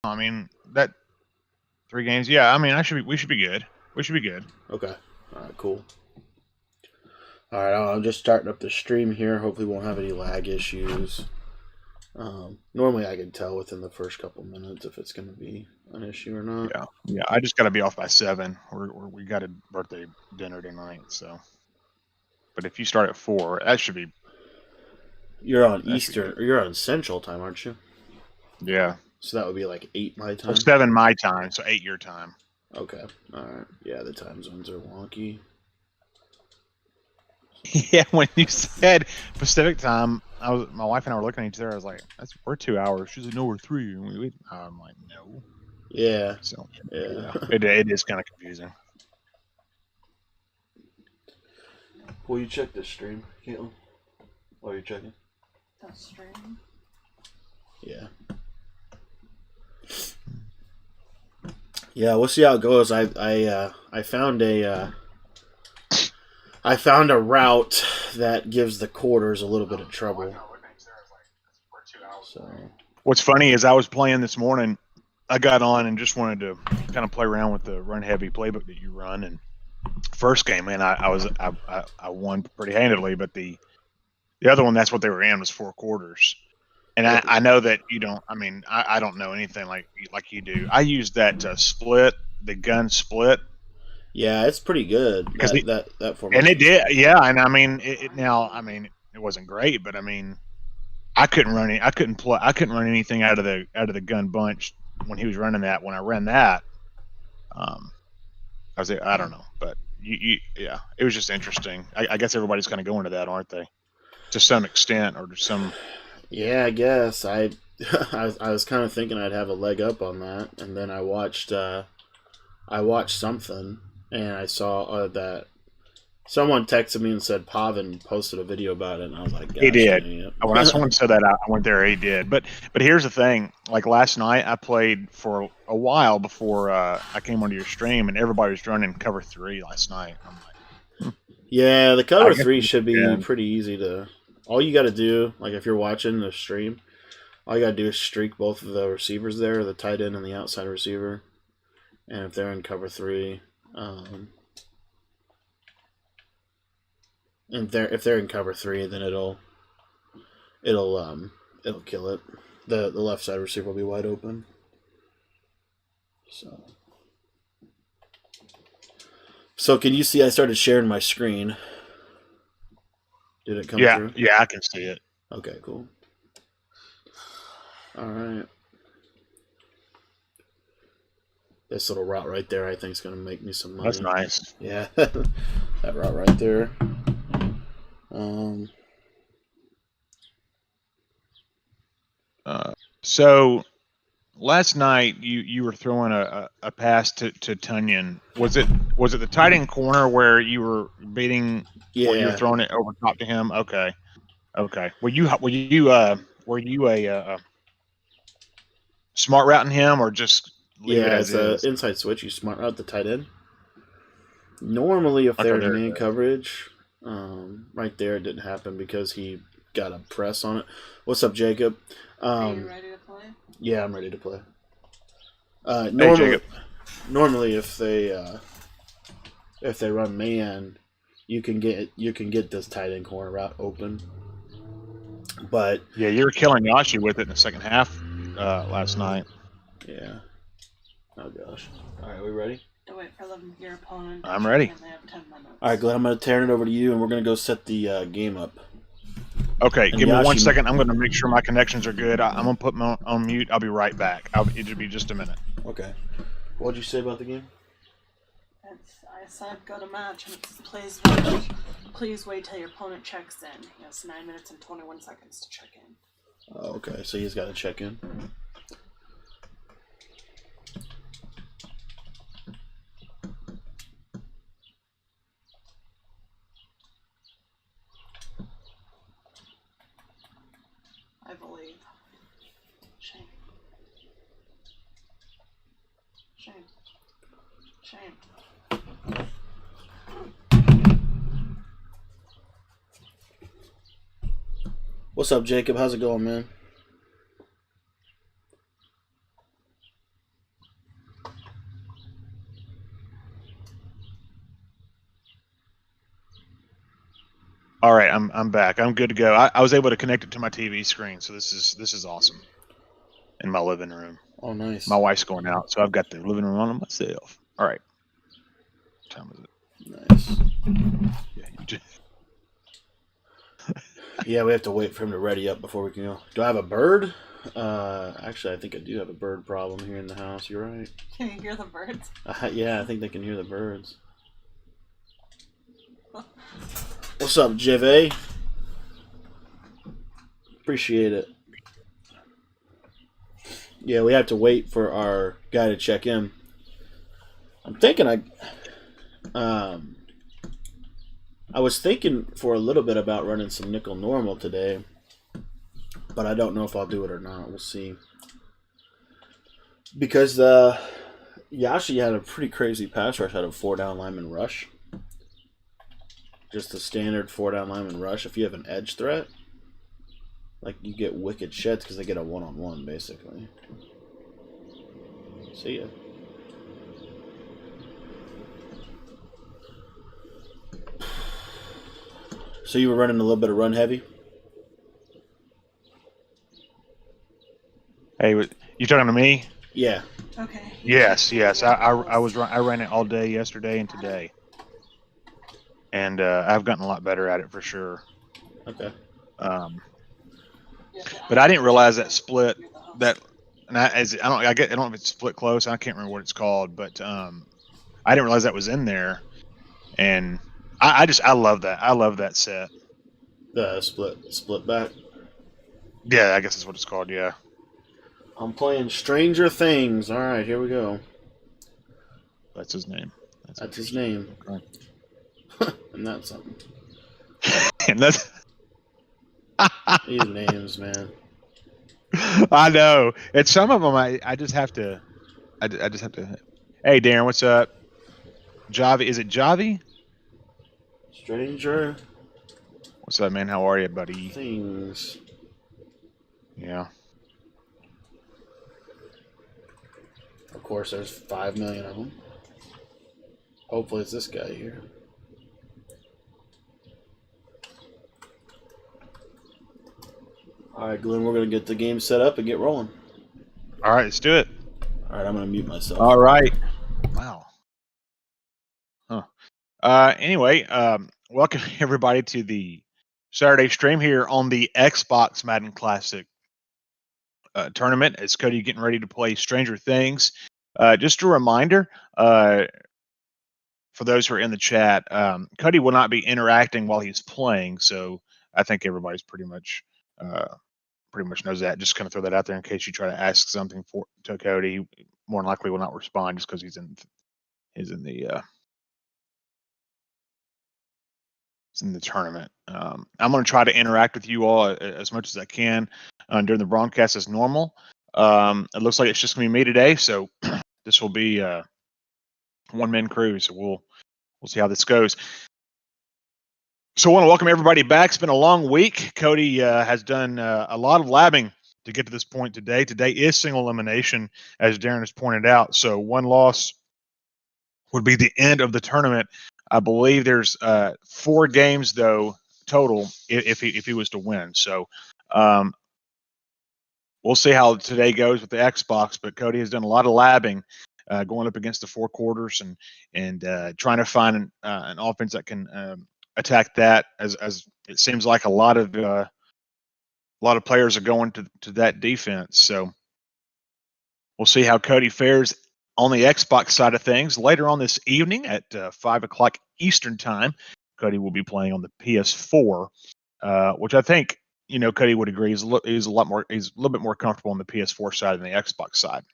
I mean, that 3 games. Yeah, I mean, we should be good. We should be good. Okay. All right. Cool. All right. I'm just starting up the stream here. Hopefully, we won't have any lag issues. Normally, I can tell within the first couple minutes if it's going to be an issue or not. Yeah, yeah. I just got to be off by 7. We got a birthday dinner tonight, so. But if you start at 4, that should be. You're on Eastern. Or you're on Central time, aren't you? Yeah. So that would be like 8 my time. Well, 7 my time, so 8 your time. Okay. All right. Yeah, the time zones are wonky. Yeah, when you said Pacific time, my wife and I were looking at each other. I was like, we're 2 hours. She's like, no, we're 3. And I'm like, no. Yeah. So yeah. It is kind of confusing. Will you check the stream, Caitlin? While you're checking? The stream? Yeah. Yeah, we'll see how it goes. I found a route that gives the quarters a little bit of trouble. So what's funny is I was playing this morning. I got on and just wanted to kind of play around with the run heavy playbook that you run. And first game, man, I won pretty handedly, but the other one, that's what they were in, was 4 quarters. And I know that you don't. I mean, I don't know anything like you do. I used that the gun split. Yeah, it's pretty good because that formation. And it did, yeah. And I mean, it wasn't great, but I mean, I couldn't run run anything out of the gun bunch when he was running that. When I ran that, I don't know, but yeah, it was just interesting. I guess everybody's kind of going to that, aren't they? To some extent, or to some. Yeah, I guess I was kind of thinking I'd have a leg up on that, and then I watched something, and I saw that someone texted me and said Pavin posted a video about it, and I was like, he did. When someone said that, I went there. He did, but here's the thing: like last night, I played for a while before I came onto your stream, and everybody was running cover 3 last night. I'm like, yeah, the cover 3 should be pretty easy to. All you got to do, like if you're watching the stream, all you got to do is streak both of the receivers there, the tight end and the outside receiver. And if they're in cover 3, and if they're in cover 3, then it'll kill it. The left side receiver will be wide open. So can you see I started sharing my screen? Did it come through? Yeah, I can see it. Okay, cool. All right. This little route right there, I think, is going to make me some money. That's nice. Yeah, that route right there. So last night you were throwing a pass to Tunyon. Was it the tight end corner where you were beating? Yeah, where you were throwing it over top to him. Okay. Were you a smart routing him, or just leave it as it's an inside switch. You smart route the tight end. Normally, if they're in man coverage, right there it didn't happen because he got a press on it. What's up, Jacob? Are you ready to play? Yeah, I'm ready to play. Normally, if they run man, you can get this tight end corner route open. But yeah, you were killing Yashi with it in the second half last night. Yeah. Oh gosh. All right, we ready? Don't wait for your opponent. I'm ready. All right, Glenn. I'm going to turn it over to you, and we're going to go set the game up. Okay, give me 1 second. I'm going to make sure my connections are good. I'm going to put them on mute. I'll be right back. It'll be just a minute. Okay. What did you say about the game? I said go to match, and it's please wait till your opponent checks in. He has 9 minutes and 21 seconds to check in. Oh, okay, so he's got to check in. I believe. Shame. What's up, Jacob? How's it going, man? All right, I'm back. I'm good to go. I was able to connect it to my TV screen, so this is awesome. In my living room. Oh, nice. My wife's going out, so I've got the living room on myself. All right. What time is it? Nice. Yeah, you just... Yeah, we have to wait for him to ready up before we can go. Do I have a bird? Actually, I think I do have a bird problem here in the house. You're right. Can you hear the birds? Yeah, I think they can hear the birds. What's up, Jive? Appreciate it. Yeah, we have to wait for our guy to check in. I'm thinking I was thinking for a little bit about running some nickel normal today, but I don't know if I'll do it or not. We'll see. Because Yashi had a pretty crazy pass rush out of 4-down lineman rush. Just the standard 4-down lineman rush. If you have an edge threat, like you get wicked sheds because they get a one-on-one basically. See ya. So you were running a little bit of run heavy? Hey, you talking to me? Yeah. Okay. Yes. I ran it all day yesterday and today, and I've gotten a lot better at it for sure. Okay. But I didn't realize that split that, and I don't know if it's split close. I can't remember what it's called, but I didn't realize that was in there, and I love that. I love that set. The split back. Yeah, I guess that's what it's called. Yeah. I'm playing Stranger Things. All right, here we go. That's his name. That's his name. Okay. And that's something. And that's These names, man. I know. And some of them I just have to. I just have to. Hey, Darren, what's up? Javi, is it Javi? Stranger. What's up, man? How are you, buddy? Things. Yeah. Of course, there's 5 million of them. Hopefully, it's this guy here. All right, Glenn, we're going to get the game set up and get rolling. All right, let's do it. All right, I'm going to mute myself. All right. Wow. Huh. Anyway, welcome everybody to the Saturday stream here on the Xbox Madden Classic tournament. It's Cody getting ready to play Stranger Things. Just a reminder, for those who are in the chat, Cody will not be interacting while he's playing, so I think everybody's pretty much knows that. Just kind of throw that out there in case you try to ask something to Cody. More than likely will not respond just because he's in the tournament. I'm going to try to interact with you all as much as I can during the broadcast as normal. It looks like it's just going to be me today, so this will be a one-man crew. So we'll see how this goes. So I want to welcome everybody back. It's been a long week. Cody has done a lot of labbing to get to this point today. Today is single elimination, as Darren has pointed out. So one loss would be the end of the tournament. I believe there's 4 games though total if he was to win. So we'll see how today goes with the Xbox. But Cody has done a lot of labbing, going up against the 4 quarters and trying to find an offense that can attack that. As it seems like a lot of players are going to that defense. So we'll see how Cody fares on the Xbox side of things. Later on this evening at 5 o'clock Eastern time, Cody will be playing on the PS4, which I think, Cody would agree he's a little bit more comfortable on the PS4 side than the Xbox side.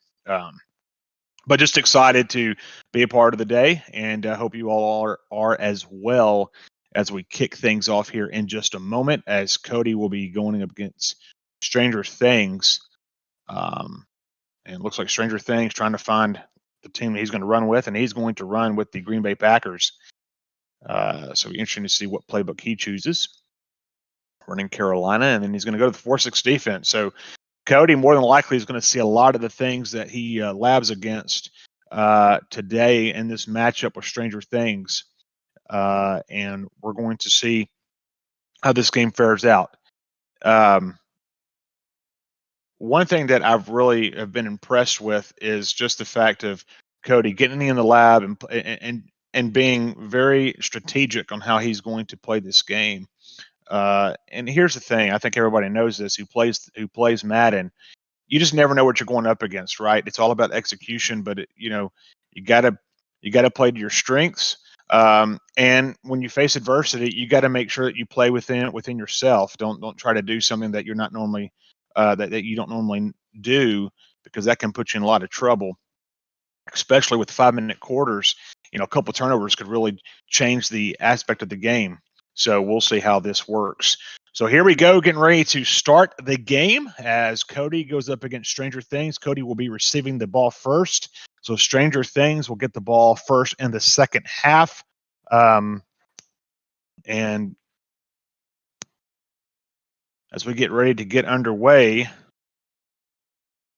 But just excited to be a part of the day, and I hope you all are as well as we kick things off here in just a moment, as Cody will be going up against Stranger Things. And it looks like Stranger Things trying to find the team that he's going to run with, and he's going to run with the Green Bay Packers. So it'll be interesting to see what playbook he chooses. Running Carolina, and then he's going to go to the 4-6 defense. So Cody more than likely is going to see a lot of the things that he labs against today in this matchup with Stranger Things. And we're going to see how this game fares out. One thing that I've really have been impressed with is just the fact of Cody getting in the lab and being very strategic on how he's going to play this game. And here's the thing: I think everybody knows this. Who plays Madden? You just never know what you're going up against, right? It's all about execution, but you gotta play to your strengths. And when you face adversity, you got to make sure that you play within yourself. Don't try to do something that you're not normally that you don't normally do, because that can put you in a lot of trouble, especially with 5-minute quarters. A couple of turnovers could really change the aspect of the game. So we'll see how this works. So here we go, getting ready to start the game as Cody goes up against Stranger Things. Cody will be receiving the ball first. So Stranger Things will get the ball first in the second half. And as we get ready to get underway,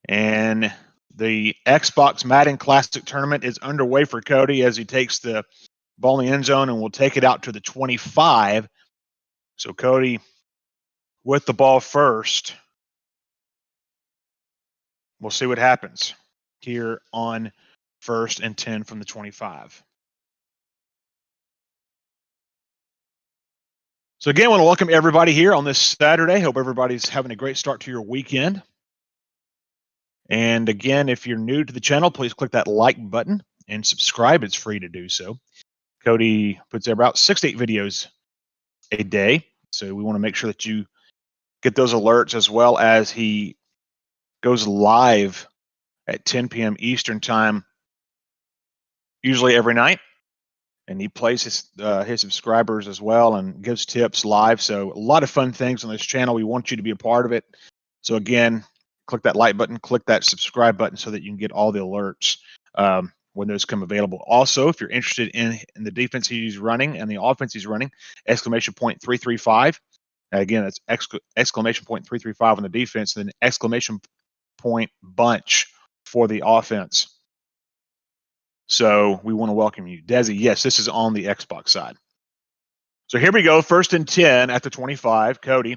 and the Xbox Madden Classic Tournament is underway for Cody as he takes the ball in the end zone and will take it out to the 25. So Cody with the ball first. We'll see what happens here on 1st and 10 from the 25. So again, I want to welcome everybody here on this Saturday. Hope everybody's having a great start to your weekend. And again, if you're new to the channel, please click that like button and subscribe. It's free to do so. Cody puts about 6 to 8 videos a day. So we want to make sure that you get those alerts, as well as he goes live at 10 p.m. Eastern time, usually every night. And he plays his subscribers as well and gives tips live. So a lot of fun things on this channel. We want you to be a part of it. So again, click that like button, click that subscribe button so that you can get all the alerts when those come available. Also, if you're interested in the defense he's running and the offense he's running, exclamation point 335. Again, that's exclamation point 335 on the defense, and then exclamation point bunch for the offense. So we want to welcome you. Desi, yes, this is on the Xbox side. So here we go, 1st and 10 at the 25. Cody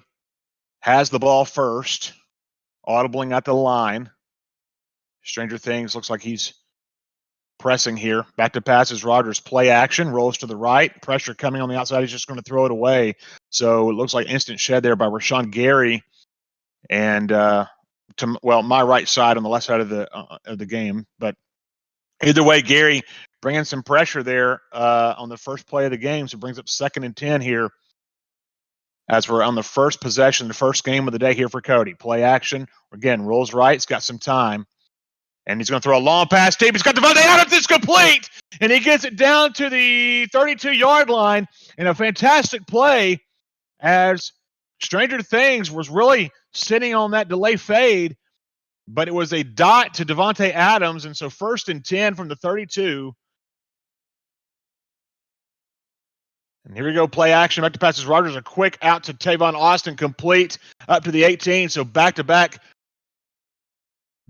has the ball first, audibling at the line. Stranger Things looks like he's pressing here. Back to passes. Rogers play action, rolls to the right. Pressure coming on the outside. He's just going to throw it away. So it looks like instant shed there by Rashawn Gary. And my right side on the left side of the game. But either way, Gary bringing some pressure there on the first play of the game. So it brings up 2nd and 10 here as we're on the first possession, the first game of the day here for Cody. Play action. Again, rolls right. He's got some time. And he's going to throw a long pass deep. He's got Devontae Adams. It's complete. And he gets it down to the 32-yard line in a fantastic play as Stranger Things was really sitting on that delay fade, but it was a dot to Devontae Adams. And so 1st and 10 from the 32. And here we go, play action. Back to passes. Rogers, a quick out to Tavon Austin, complete up to the 18. So back-to-back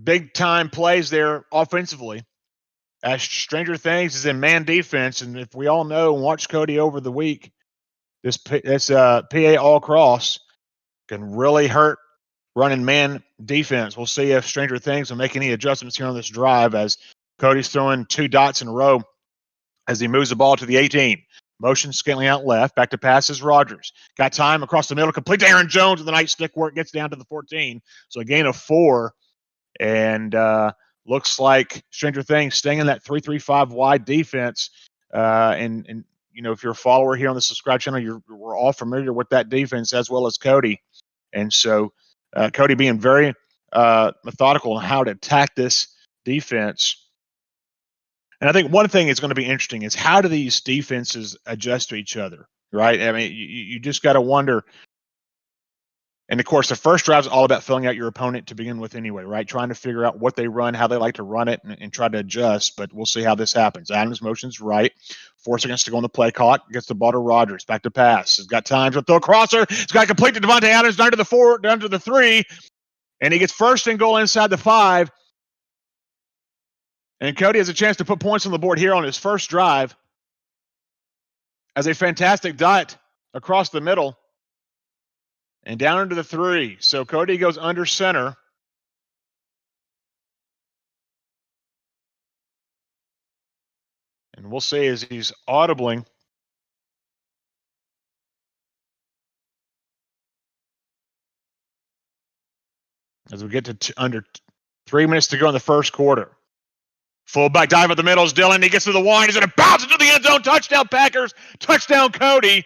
big-time plays there offensively. As Stranger Things is in man defense, and if we all know and watch Cody over the week, this PA all-cross can really hurt running man defense. We'll see if Stranger Things will make any adjustments here on this drive as Cody's throwing 2 dots in a row as he moves the ball to the 18. Motion scantling out left. Back to passes. Rogers got time across the middle. Complete to Aaron Jones with the nice stick work. Gets down to the 14. So a gain of 4. And looks like Stranger Things staying in that 3-3-5 wide defense. And if you're a follower here on the subscribe channel, we're all familiar with that defense as well as Cody. And so Cody being very methodical on how to attack this defense. And I think one thing that's going to be interesting is how do these defenses adjust to each other, right? I mean, you just got to wonder. And, of course, the first drive is all about filling out your opponent to begin with anyway, right? Trying to figure out what they run, how they like to run it, and try to adjust. But we'll see how this happens. Adams motions right. 4 seconds to go on the play clock. Gets the ball to Rogers. Back to pass. He's got time to throw a crosser. He's got to complete to Devontae Adams. Down to the 4, down to the 3. And he gets 1st and goal inside the 5. And Cody has a chance to put points on the board here on his first drive as a fantastic dot across the middle And down into the 3. So Cody goes under center. And we'll see as he's audibling. As we get to under 3 minutes to go in the first quarter. Fullback dive at the middle is Dillon. He gets to the line. He's going to bounce into the end zone. Touchdown, Packers. Touchdown, Cody.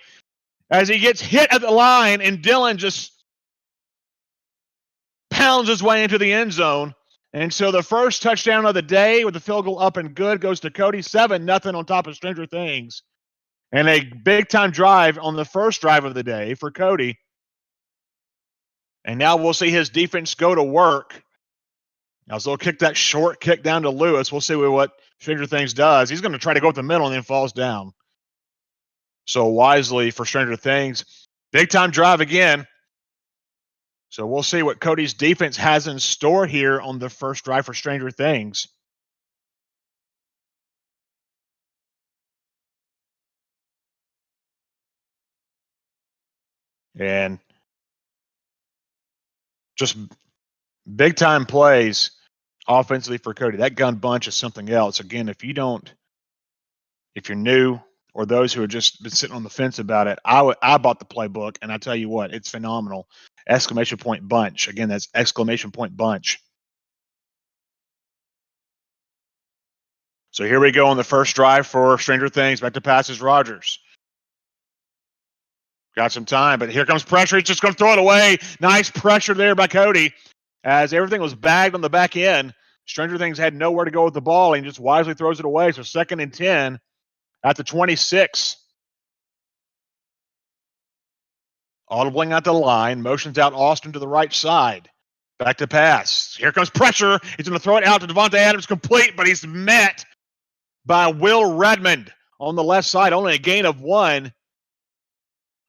As he gets hit at the line, and Dillon just pounds his way into the end zone. And so the first touchdown of the day with the field goal up and good goes to Cody. 7-0 on top of Stranger Things. And a big-time drive on the first drive of the day for Cody. And now we'll see his defense go to work. Now, so he'll kick that short kick down to Lewis. We'll see what Stranger Things does. He's going to try to go up the middle and then falls down. So wisely for Stranger Things. Big-time drive again. So we'll see what Cody's defense has in store here on the first drive for Stranger Things. And just big-time plays offensively for Cody. That gun bunch is something else. Again, if you're new or those who have just been sitting on the fence about it, I bought the playbook, and I tell you what, it's phenomenal. Exclamation point bunch. Again, that's exclamation point bunch. So here we go on the first drive for Stranger Things. Back to passes Rodgers. Got some time, but here comes pressure. He's just going to throw it away. Nice pressure there by Cody. As everything was bagged on the back end, Stranger Things had nowhere to go with the ball, and he just wisely throws it away. So 2nd and 10 at the 26. Audibling out the line, motions out Austin to the right side. Back to pass. Here comes pressure. He's going to throw it out to Devontae Adams, complete, but he's met by Will Redmond on the left side. Only a gain of 1.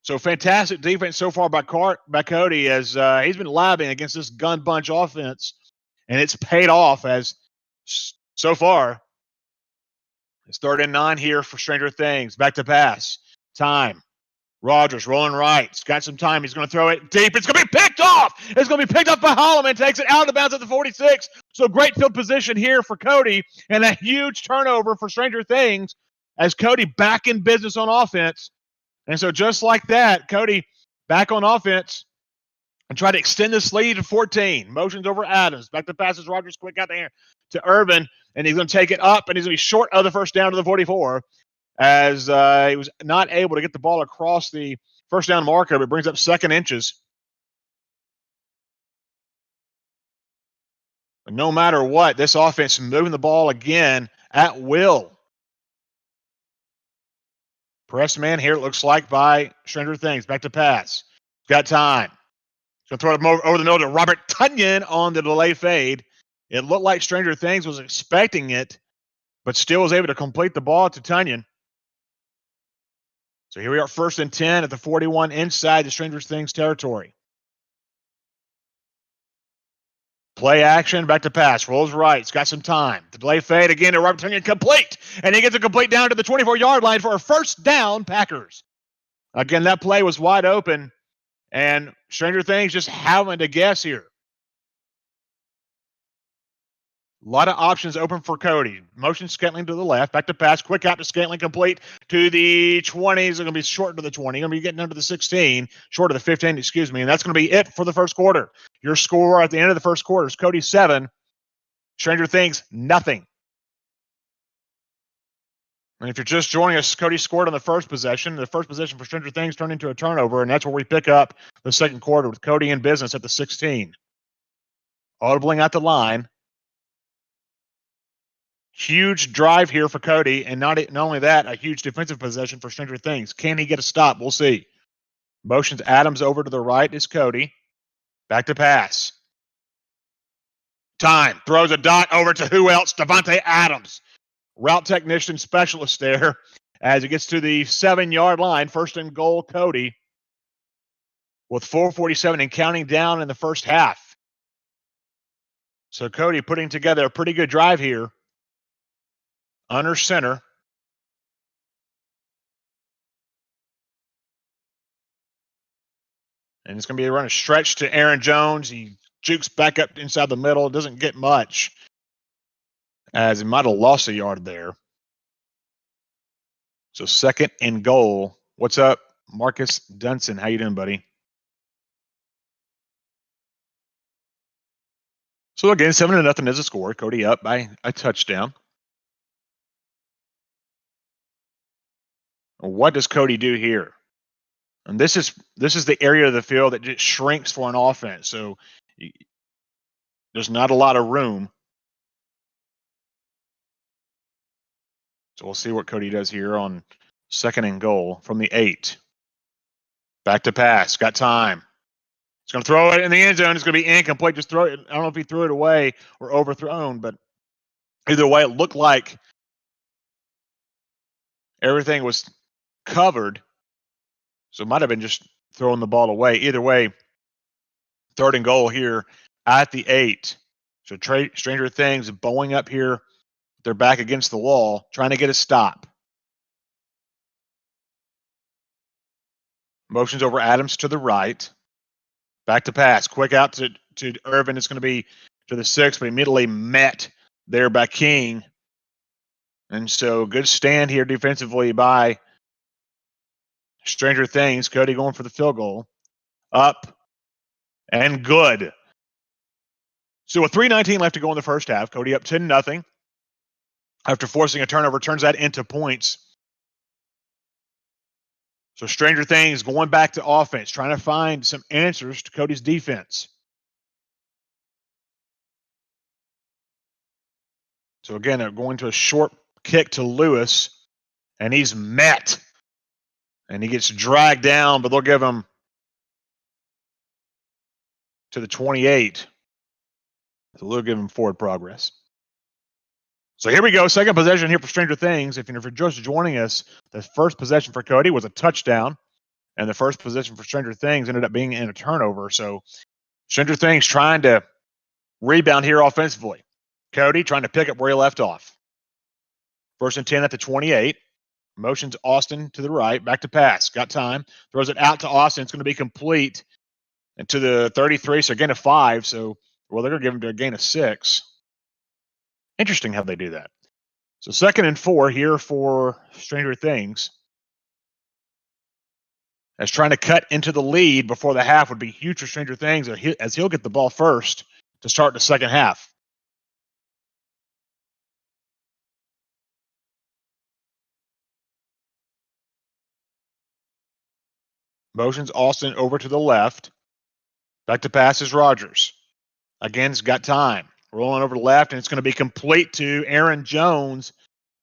So fantastic defense so far by Cody as he's been labbing against this gun bunch offense, and it's paid off as so far. It's 3rd and 9 here for Stranger Things. Back to pass. Time. Rodgers rolling right. He's got some time. He's going to throw it deep. It's going to be picked off. It's going to be picked up by Holloman. Takes it out of bounds at the 46. So great field position here for Cody, and a huge turnover for Stranger Things as Cody back in business on offense. And so just like that, Cody back on offense and try to extend this lead to 14. Motions over Adams. Back to passes Rodgers quick out there to Urban, and he's going to take it up, and he's going to be short of the first down to the 44 as he was not able to get the ball across the first down marker, but brings up 2nd inches. But no matter what, this offense is moving the ball again at will. Press man here, it looks like, by Stranger Things. Back to pass. Got time. Going to throw it over the middle to Robert Tonyan on the delay fade. It looked like Stranger Things was expecting it, but still was able to complete the ball to Tonyan. So here we are, 1st and 10 at the 41 inside the Stranger Things territory. Play action, back to pass. Rolls right. It's got some time. The delay fade again to Robert Tonyan, complete. And he gets it complete down to the 24-yard line for a 1st down, Packers. Again, that play was wide open, and Stranger Things just having to guess here. A lot of options open for Cody. Motion Scantling to the left. Back to pass. Quick out to Scantling, complete to the 20s. It's going to be short to the 20. Going to be getting under the 16. Short of the 15, excuse me. And that's going to be it for the first quarter. Your score at the end of the first quarter is Cody 7. Stranger Things, nothing. And if you're just joining us, Cody scored on the first possession. The first possession for Stranger Things turned into a turnover, and that's where we pick up the second quarter with Cody in business at the 16. Audibling out the line. Huge drive here for Cody, and not only that, a huge defensive possession for Stranger Things. Can he get a stop? We'll see. Motions Adams over to the right is Cody. Back to pass. Time. Throws a dot over to who else? Devontae Adams. Route technician specialist there as he gets to the 7-yard line. 1st and goal, Cody. With 4:47 and counting down in the first half. So Cody putting together a pretty good drive here. Under center. And it's going to be a run, a stretch to Aaron Jones. He jukes back up inside the middle. Doesn't get much, as he might have lost a yard there. So 2nd and goal. What's up, Marcus Dunson? How you doing, buddy? So again, 7-0 is a score. Cody up by a touchdown. What does Cody do here? And this is the area of the field that just shrinks for an offense. So there's not a lot of room. So we'll see what Cody does here on 2nd and goal from the 8. Back to pass. Got time. He's going to throw it in the end zone. It's going to be incomplete. Just throw it. I don't know if he threw it away or overthrown, but either way, it looked like everything was covered. So it might have been just throwing the ball away. Either way, 3rd and goal here at the 8. So Stranger Things bowing up here. They're back against the wall, trying to get a stop. Motions over Adams to the right. Back to pass. Quick out to Irvin. It's going to be to the 6, but immediately met there by King. And so good stand here defensively by Stranger Things. Cody going for the field goal. Up and good. So with 3:19 left to go in the first half, Cody up 10-0. After forcing a turnover, turns that into points. So Stranger Things going back to offense, trying to find some answers to Cody's defense. So again, they're going to a short kick to Lewis, and he's met. And he gets dragged down, but they'll give him to the 28. So they'll give him forward progress. So here we go. 2nd possession here for Stranger Things. If you're just joining us, the first possession for Cody was a touchdown, and the first possession for Stranger Things ended up being in a turnover. So Stranger Things trying to rebound here offensively. Cody trying to pick up where he left off. 1st and 10 at the 28. Motions Austin to the right. Back to pass. Got time. Throws it out to Austin. It's going to be complete. And to the 33, so a gain of 5. So, well, they're going to give him to a gain of 6. Interesting how they do that. So 2nd and 4 here for Stranger Things. As trying to cut into the lead before the half would be huge for Stranger Things, as he'll get the ball first to start the second half. Motions Austin over to the left. Back to pass is Rogers. Again, he's got time. Rolling over to the left, and it's going to be complete to Aaron Jones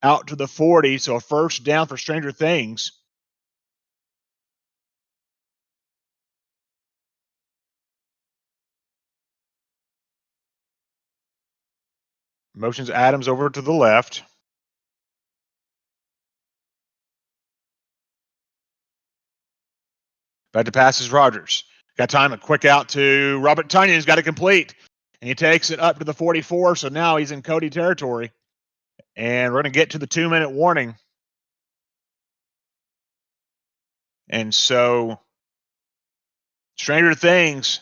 out to the 40. So a first down for Stranger Things. Motions Adams over to the left. Back to pass is Rogers. Got time, a quick out to Robert Tunyon. He's got to complete. And he takes it up to the 44, so now he's in Cody territory. And we're going to get to the 2-minute warning. And so Stranger Things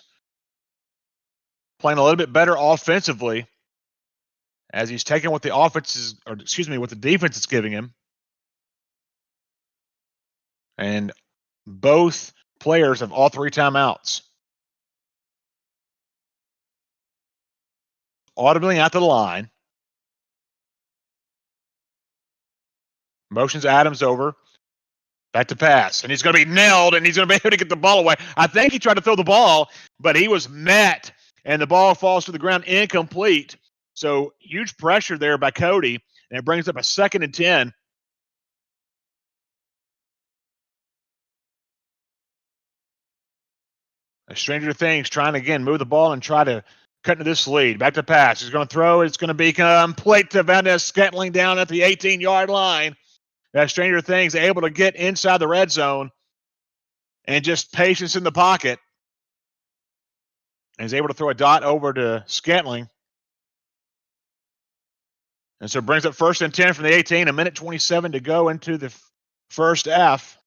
playing a little bit better offensively as he's taking what the what the defense is giving him. And both players have all 3 timeouts. Audibly at the line. Motions Adams over. Back to pass. And he's going to be nailed, and he's going to be able to get the ball away. I think he tried to throw the ball, but he was met, and the ball falls to the ground incomplete. So huge pressure there by Cody, and it brings up a 2nd and 10. Stranger Things trying to, again, move the ball and try to cut into this lead. Back to pass. He's going to throw it. It's going to be complete to Valdez Scantling down at the 18-yard line. That Stranger Things able to get inside the red zone and just patience in the pocket. And he's able to throw a dot over to Scantling. And so it brings up 1st and 10 from the 18, 1:27 to go into the first half.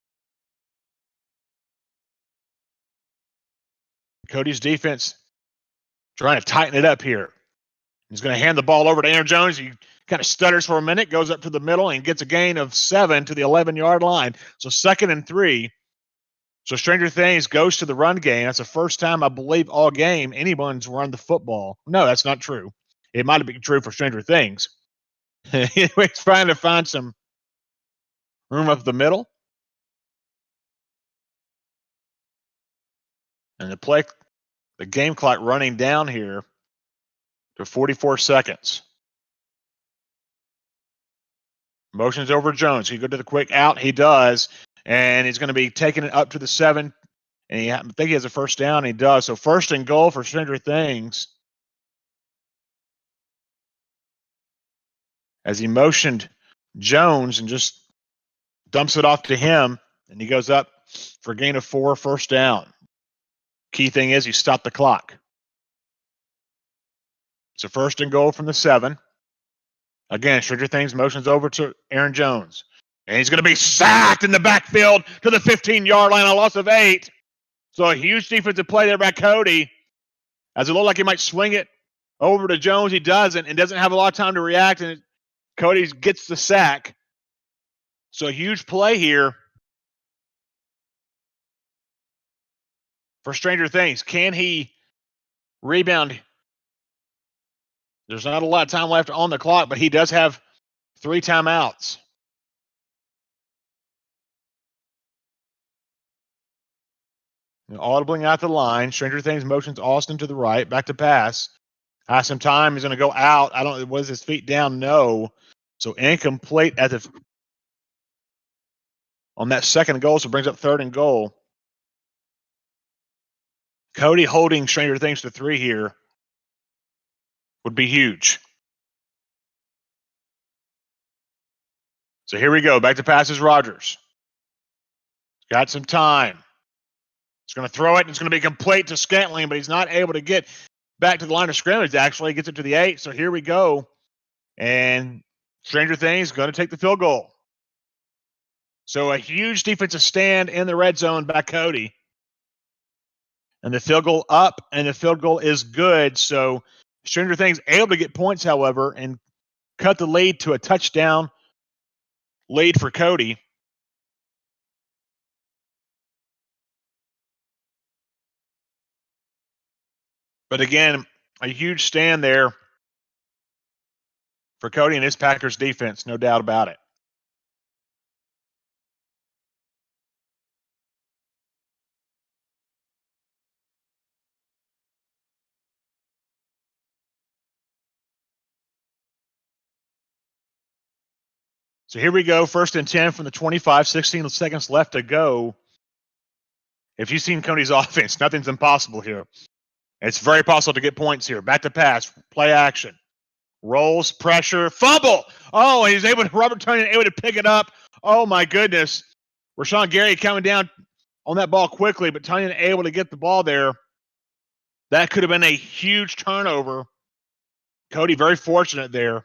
Cody's defense trying to tighten it up here. He's going to hand the ball over to Aaron Jones. He kind of stutters for a minute, goes up to the middle, and gets a gain of 7 to the 11-yard line. So 2nd and 3. So Stranger Things goes to the run game. That's the first time, I believe, all game anyone's run the football. No, that's not true. It might have been true for Stranger Things. He's trying to find some room up the middle. And the game clock running down here to 44 seconds. Motions over Jones. He go to the quick out. He does. And he's going to be taking it up to the 7. And I think he has a first down. He does. So 1st and goal for Stranger Things. As he motioned Jones and just dumps it off to him. And he goes up for a gain of 4, first down. Key thing is he stopped the clock. So 1st and goal from the 7. Again, Stranger Things motions over to Aaron Jones. And he's going to be sacked in the backfield to the 15-yard line, a loss of 8. So a huge defensive play there by Cody. As it looked like he might swing it over to Jones, he doesn't, and doesn't have a lot of time to react, and Cody gets the sack. So a huge play here for Stranger Things. Can he rebound? There's not a lot of time left on the clock, but he does have 3 timeouts. Audibling out the line. Stranger Things motions Austin to the right. Back to pass. Has some time. He's going to go out. Was his feet down? No. So incomplete on that 2nd goal. So brings up 3rd and goal. Cody holding Stranger Things to 3 here would be huge. So here we go. Back to passes Rogers. Got some time. He's going to throw it, and it's going to be complete to Scantling, but he's not able to get back to the line of scrimmage, actually. He gets it to the 8, so here we go. And Stranger Things going to take the field goal. So a huge defensive stand in the red zone by Cody. And the field goal up, and the field goal is good. So Stranger Things able to get points, however, and cut the lead to a touchdown lead for Cody. But again, a huge stand there for Cody and his Packers defense, no doubt about it. So here we go, 1st and 10 from the 25, 16 seconds left to go. If you've seen Cody's offense, nothing's impossible here. It's very possible to get points here. Back to pass, play action. Rolls, pressure, fumble. Oh, and Robert Tonyan able to pick it up. Oh, my goodness. Rashawn Gary coming down on that ball quickly, but Tonyan able to get the ball there. That could have been a huge turnover. Cody very fortunate there.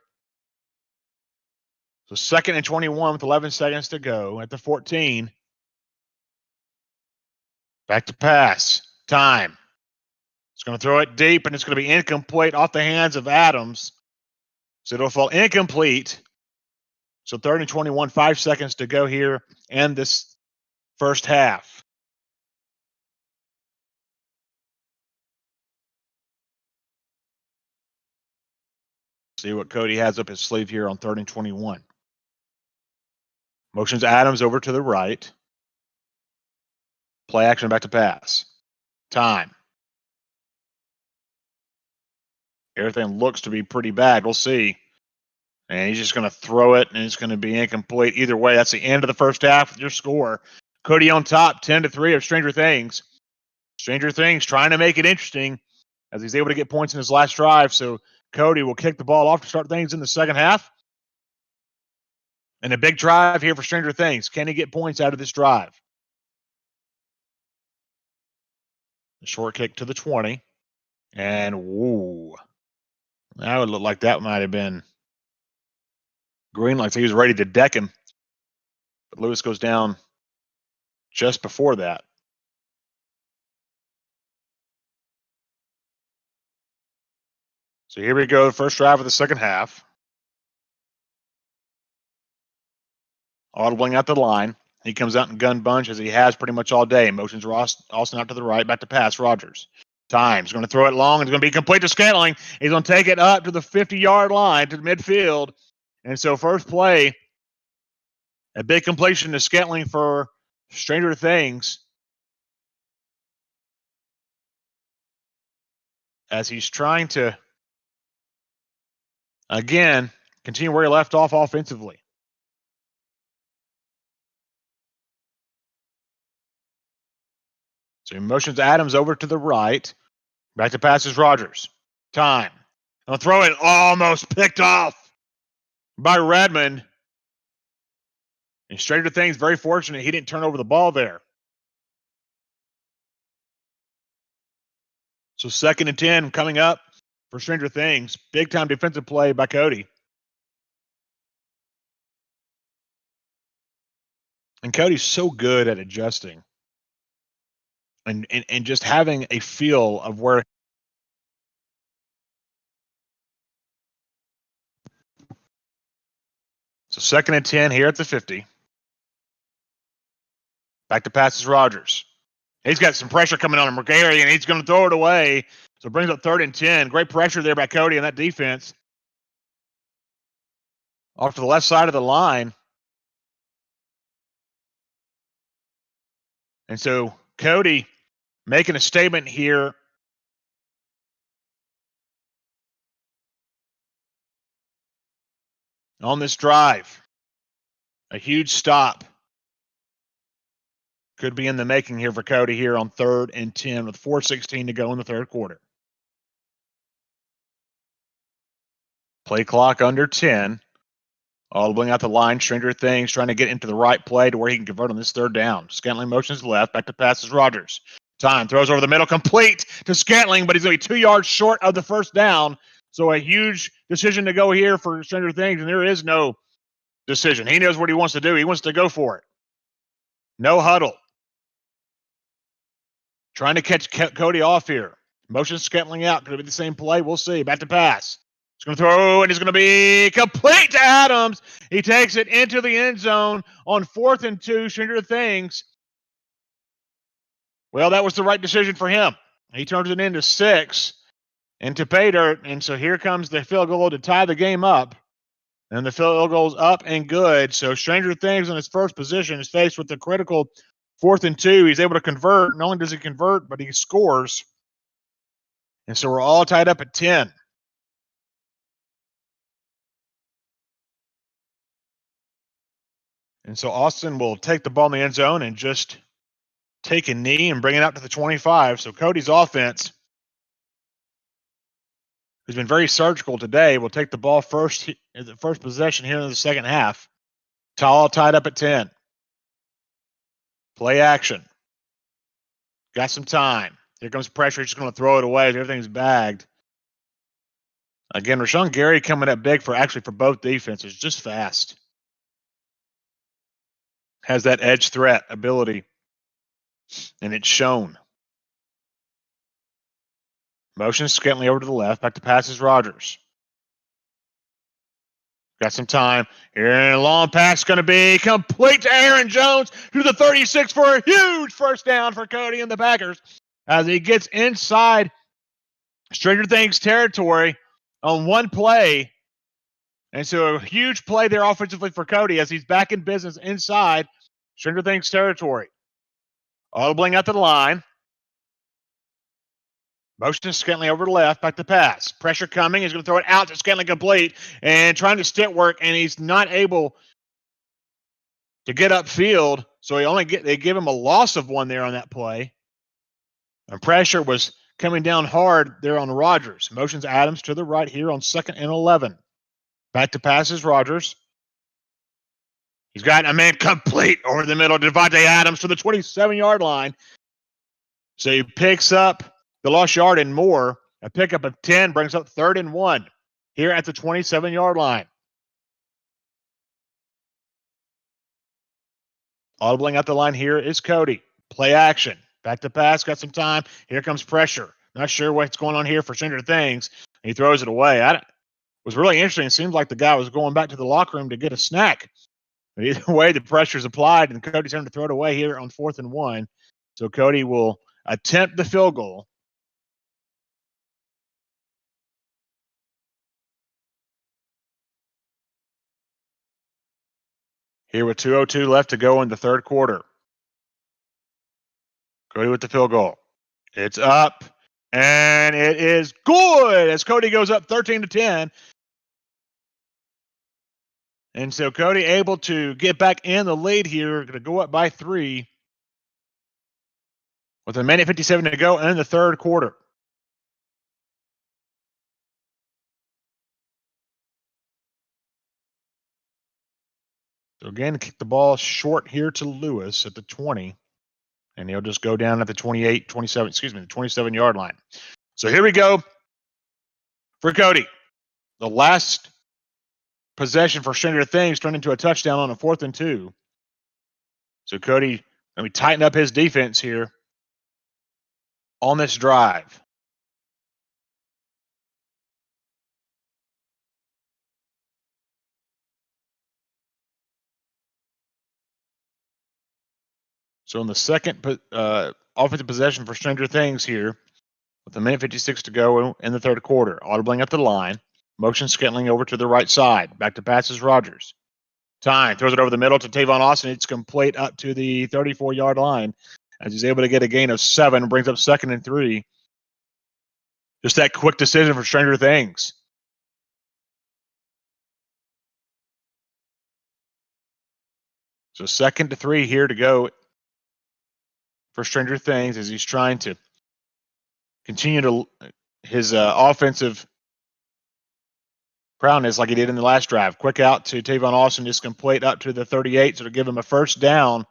So 2nd and 21 with 11 seconds to go at the 14. Back to pass. Time. It's going to throw it deep, and it's going to be incomplete off the hands of Adams. So it'll fall incomplete. So 3rd and 21, 5 seconds to go here and this first half. See what Cody has up his sleeve here on 3rd and 21. Motions Adams over to the right. Play action, back to pass. Time. Everything looks to be pretty bad. We'll see. And he's just going to throw it, and it's going to be incomplete. Either way, that's the end of the first half with your score. Cody on top, 10-3 of Stranger Things. Stranger Things trying to make it interesting as he's able to get points in his last drive. So Cody will kick the ball off to start things in the second half. And a big drive here for Stranger Things. Can he get points out of this drive? The short kick to the 20. And, woo. That would look like that might have been green, like he was ready to deck him. But Lewis goes down just before that. So here we go, the first drive of the second half. Audibling out the line. He comes out in gun bunch as he has pretty much all day. Motions Austin out to the right, back to pass. Rogers. He's going to throw it long. It's going to be complete to Scantling. He's going to take it up to the 50-yard line to midfield. And so first play, a big completion to Scantling for Stranger Things. As he's trying to, again, continue where he left off offensively. So he motions Adams over to the right. Back to passes Rogers. Time. They'll throw it, almost picked off by Redmond. And Stranger Things, very fortunate he didn't turn over the ball there. So 2nd and 10 coming up for Stranger Things. Big time defensive play by Cody. And Cody's so good at adjusting. And just having a feel of where. So 2nd and 10 here at the 50. Back to passes Rogers. He's got some pressure coming on him, McGarry, and he's going to throw it away. So it brings up 3rd and 10. Great pressure there by Cody on that defense. Off to the left side of the line. And so Cody making a statement here. On this drive. A huge stop. Could be in the making here for Cody here on 3rd and 10 with 4:16 to go in the third quarter. Play clock under 10. Audibling out the line. Stranger Things trying to get into the right play to where he can convert on this 3rd down. Scantling motions left. Back to passes Rogers. Throws over the middle. Complete to Scantling, but he's going to be 2 yards short of the first down. So a huge decision to go here for Stranger Things, and there is no decision. He knows what he wants to do. He wants to go for it. No huddle. Trying to catch Cody off here. Motion Scantling out. Could it be the same play? We'll see. Back to pass. He's going to throw, and it's going to be complete to Adams. He takes it into the end zone on 4th and 2. Stranger Things. Well, that was the right decision for him. He turns it into 6 into pay dirt. And so here comes the field goal to tie the game up. And the field goal's up and good. So Stranger Things in his first position is faced with the critical 4th and 2. He's able to convert. Not only does he convert, but he scores. And so we're all tied up at 10. And so Austin will take the ball in the end zone and just take a knee and bring it out to the 25. So Cody's offense, who's been very surgical today, will take the ball first in the first possession here in the second half. All tied up at 10. Play action. Got some time. Here comes pressure. He's just going to throw it away. Everything's bagged. Again, Rashawn Gary coming up big for both defenses. Just fast. Has that edge threat ability. And it's shown. Motion Scantling over to the left. Back to passes Rogers. Got some time. Here, a long pass going to be complete to Aaron Jones to the 36 for a huge first down for Cody and the Packers as he gets inside Stranger Things territory on one play. And so a huge play there offensively for Cody as he's back in business inside Stranger Things territory. Audibling out to the line. Motion Scantling over to the left, back to pass. Pressure coming. He's going to throw it out to Scantling complete and trying to stick work, and he's not able to get upfield. So they give him a loss of 1 there on that play. And pressure was coming down hard there on Rogers. Motions Adams to the right here on 2nd and 11. Back to passes Rogers. He's got a man complete over the middle. Devontae Adams to the 27-yard line. So he picks up the lost yard and more. A pickup of 10 brings up 3rd and 1 here at the 27-yard line. Audibling out the line here is Cody. Play action. Back to pass. Got some time. Here comes pressure. Not sure what's going on here for Stranger Things. He throws it away. It was really interesting. It seemed like the guy was going back to the locker room to get a snack. But either way, the pressure's applied, and Cody's trying to throw it away here on 4th and 1. So Cody will attempt the field goal. Here with 2:02 left to go in the third quarter. Cody with the field goal. It's up, and it is good as Cody goes up 13-10. And so Cody able to get back in the lead here, going to go up by 3 with 1:57 to go in the third quarter. So again, kick the ball short here to Lewis at the 20. And he'll just go down at the 27-yard line. So here we go for Cody. The last possession for Stranger Things turned into a touchdown on a 4th and 2. So Cody, let me tighten up his defense here on this drive. So in the second offensive possession for Stranger Things here, with 1:56 to go in the third quarter, audibling up the line, motion Scantling over to the right side, back to passes Rogers. Time, throws it over the middle to Tavon Austin. It's complete up to the 34-yard line as he's able to get a gain of 7, brings up 2nd and 3. Just that quick decision for Stranger Things. So 2nd to 3 here to go for Stranger Things as he's trying to continue to his offensive prowess like he did in the last drive. Quick out to Tavon Austin, just complete up to the 38, so to give him a first down.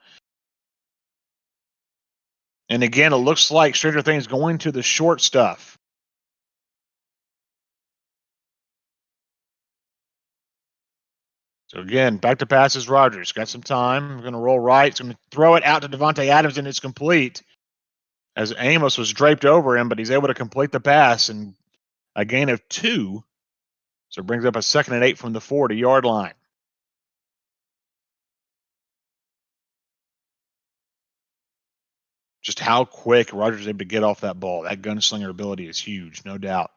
And again, it looks like Stranger Things going to the short stuff. So again, back to passes Rogers. Got some time. We're going to roll right. He's going to throw it out to Devontae Adams, and it's complete. As Amos was draped over him, but he's able to complete the pass and a gain of 2. So it brings up a 2nd and 8 from the 40-yard line. Just how quick Rogers is able to get off that ball. That gunslinger ability is huge, no doubt.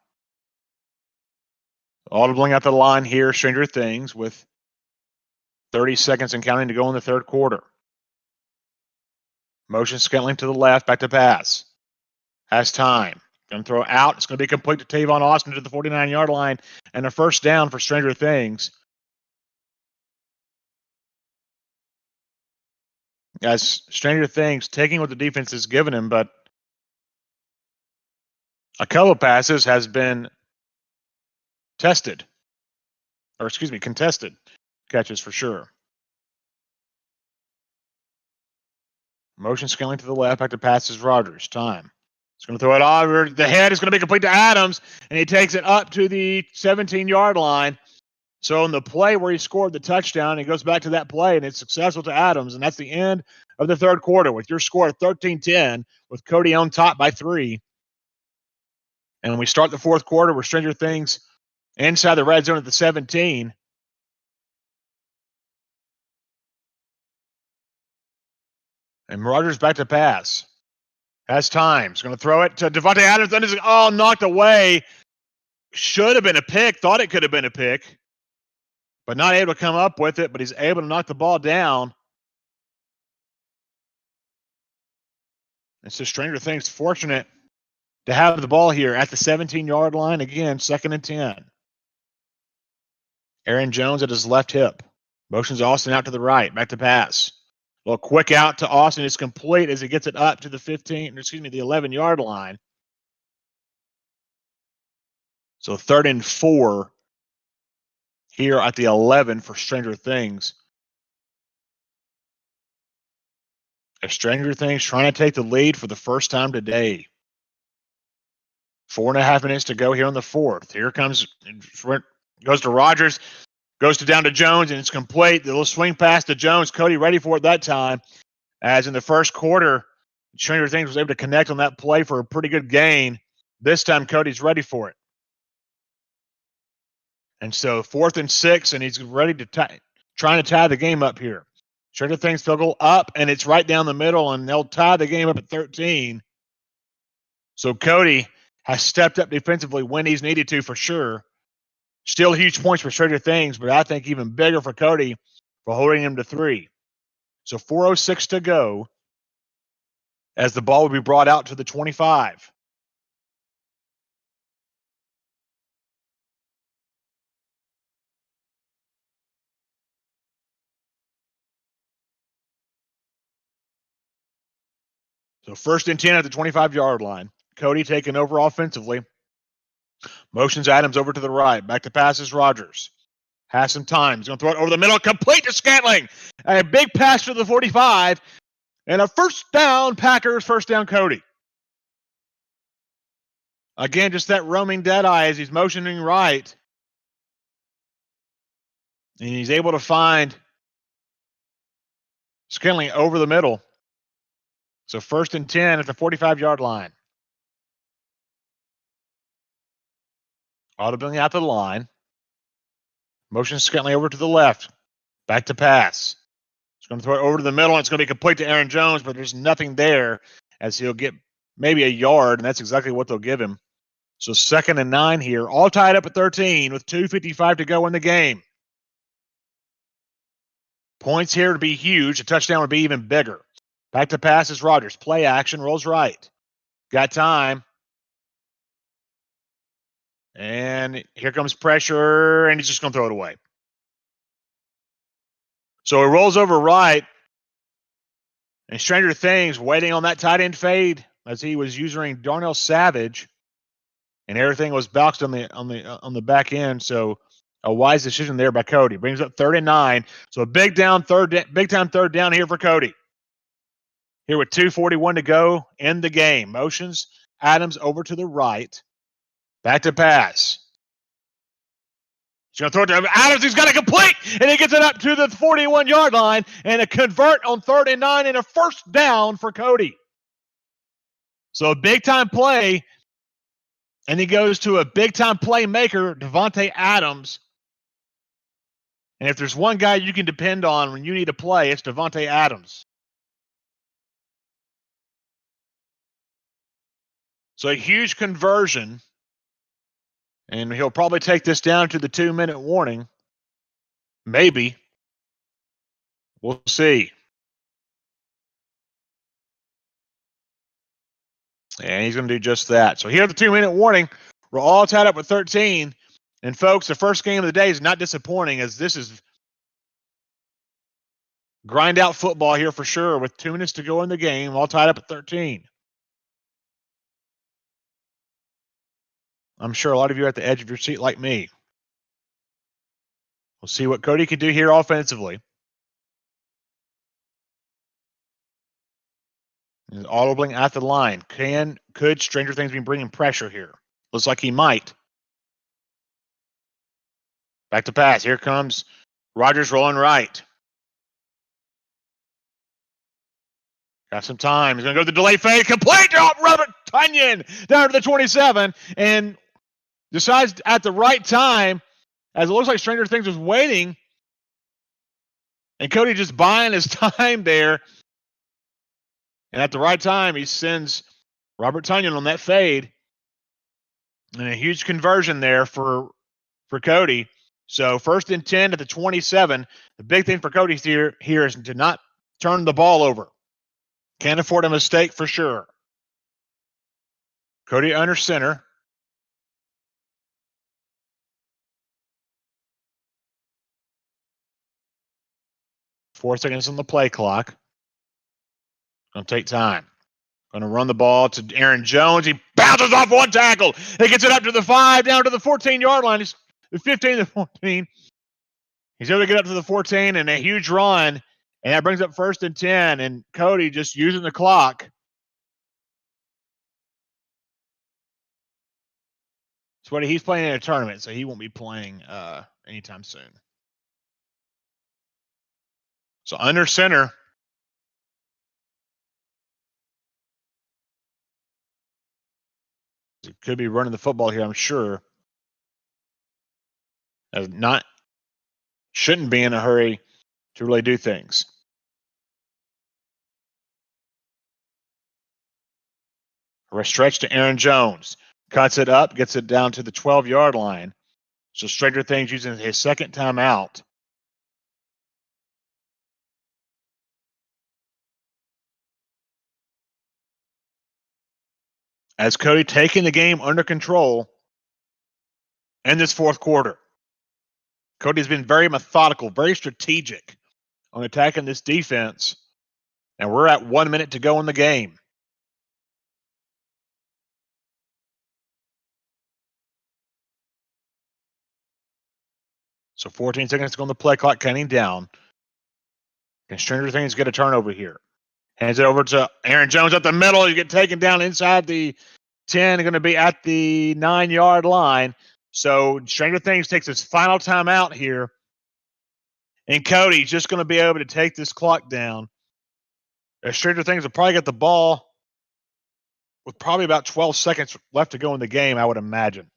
Audibling at the line here, Stranger Things, with 30 seconds and counting to go in the third quarter. Motion Scantling to the left, back to pass. Has time. Going to throw out. It's going to be complete to Tavon Austin to the 49-yard line, and a first down for Stranger Things. As Stranger Things taking what the defense has given him, but a couple of passes has been contested catches for sure. Motion Scantling to the left, back to passes Rogers. Time. He's going to throw it over the head. It's going to be complete to Adams, and he takes it up to the 17-yard line. So in the play where he scored the touchdown, he goes back to that play, and it's successful to Adams, and that's the end of the third quarter with your score 13-10 with Cody on top by 3. And we start the fourth quarter with Stranger Things inside the red zone at the 17. And Rogers back to pass. Has time. He's going to throw it to Devontae Adams. Then knocked away. Should have been a pick. Thought it could have been a pick. But not able to come up with it. But he's able to knock the ball down. It's just Stranger Things fortunate to have the ball here at the 17-yard line. Again, 2nd and 10. Aaron Jones at his left hip. Motions Austin out to the right. Back to pass. A little quick out to Austin. It's complete as he gets it up to the 11-yard line. So 3rd and 4 here at the 11 for Stranger Things. As Stranger Things trying to take the lead for the first time today. 4.5 minutes to go here on the fourth. Here goes to Rogers. Goes down to Jones, and it's complete. The little swing pass to Jones. Cody ready for it that time. As in the first quarter, Stranger Things was able to connect on that play for a pretty good gain. This time, Cody's ready for it. And so 4th and 6, and he's ready to trying to tie the game up here. Stranger Things field goal up, and it's right down the middle, and they'll tie the game up at 13. So Cody has stepped up defensively when he's needed to, for sure. Still huge points for Stranger Things, but I think even bigger for Cody for holding him to 3. So 4:06 to go as the ball will be brought out to the 25. So 1st and 10 at the 25-yard line. Cody taking over offensively. Motions Adams over to the right. Back to passes Rogers. Has some time. He's going to throw it over the middle. Complete to Scantling. A big pass to the 45. And a first down, Packers. First down, Cody. Again, just that roaming dead eye as he's motioning right. And he's able to find Scantling over the middle. So 1st and 10 at the 45-yard line. Audibly out to the line. Motion Scantling over to the left. Back to pass. He's going to throw it over to the middle, and it's going to be complete to Aaron Jones, but there's nothing there as he'll get maybe a yard, and that's exactly what they'll give him. So 2nd and 9 here, all tied up at 13 with 2:55 to go in the game. Points here would be huge. A touchdown would be even bigger. Back to pass is Rogers. Play action, rolls right. Got time. And here comes pressure, and he's just going to throw it away. So he rolls over right, and Stranger Things waiting on that tight end fade as he was using Darnell Savage, and everything was bounced on the back end. So a wise decision there by Cody. Brings up 3rd and 9. So a big time third down here for Cody. Here with 2:41 to go in the game. Motions Adams over to the right. Back to pass. He's going to throw it to Adams. He's got to complete, and he gets it up to the 41-yard line, and a convert on 3rd and 9 and a first down for Cody. So a big-time play, and he goes to a big-time playmaker, Devontae Adams. And if there's one guy you can depend on when you need a play, it's Devontae Adams. So a huge conversion. And he'll probably take this down to the 2-minute warning. Maybe. We'll see. And he's going to do just that. So here at the 2-minute warning, we're all tied up with 13. And folks, the first game of the day is not disappointing, as this is grind out football here for sure with 2 minutes to go in the game, all tied up at 13. I'm sure a lot of you are at the edge of your seat like me. We'll see what Cody can do here offensively. He's audibly at the line. Could Stranger Things be bringing pressure here? Looks like he might. Back to pass. Here comes Rogers rolling right. Got some time. He's going to go to the delay fade. Complete to Robert Tunyon down to the 27 and decides at the right time, as it looks like Stranger Things was waiting, and Cody just buying his time there. And at the right time, he sends Robert Tunyon on that fade. And a huge conversion there for Cody. So 1st and 10 at the 27. The big thing for Cody here is to not turn the ball over. Can't afford a mistake for sure. Cody under center. Four seconds on the play clock. Going to take time. Going to run the ball to Aaron Jones. He bounces off one tackle. He gets it up to the 5, down to the 14-yard line. He's the 15 to 14. He's able to get up to the 14 and a huge run. And that brings up 1st and 10. And Cody just using the clock. So he's playing in a tournament, so he won't be playing anytime soon. So under center. He could be running the football here, I'm sure. Shouldn't be in a hurry to really do things. A stretch to Aaron Jones. Cuts it up, gets it down to the 12-yard line. So Stranger Things using his second timeout. As Cody taking the game under control in this fourth quarter. Cody's been very methodical, very strategic on attacking this defense. And we're at 1 minute to go in the game. So 14 seconds to go on the play clock, counting down. And Stranger Things get a turnover here. Hands it over to Aaron Jones up the middle. You get taken down inside the 10. Going to be at the 9-yard line. So Stranger Things takes his final timeout here. And Cody's just going to be able to take this clock down. Stranger Things will probably get the ball with probably about 12 seconds left to go in the game, I would imagine.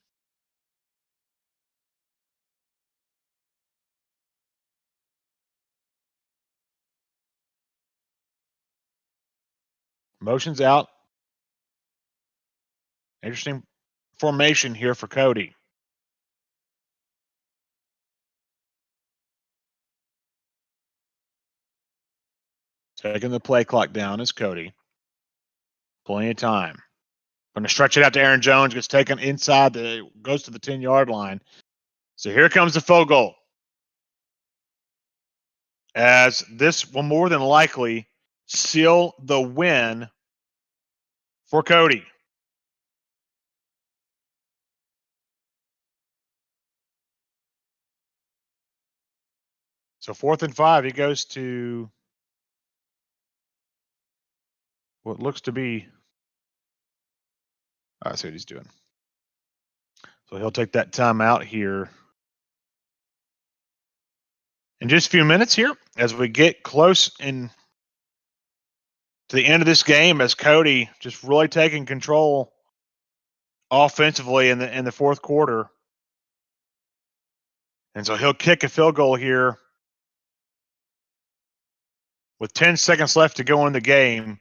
Motion's out. Interesting formation here for Cody. Taking the play clock down is Cody. Plenty of time. Going to stretch it out to Aaron Jones. Gets taken inside. Goes to the 10-yard line. So here comes the field goal. As this will more than likely seal the win for Cody. So 4th and 5, he goes to what looks to be. I see what he's doing. So he'll take that timeout here in just a few minutes here as we get close to the end of this game, as Cody just really taking control offensively in the fourth quarter. And so he'll kick a field goal here with 10 seconds left to go in the game.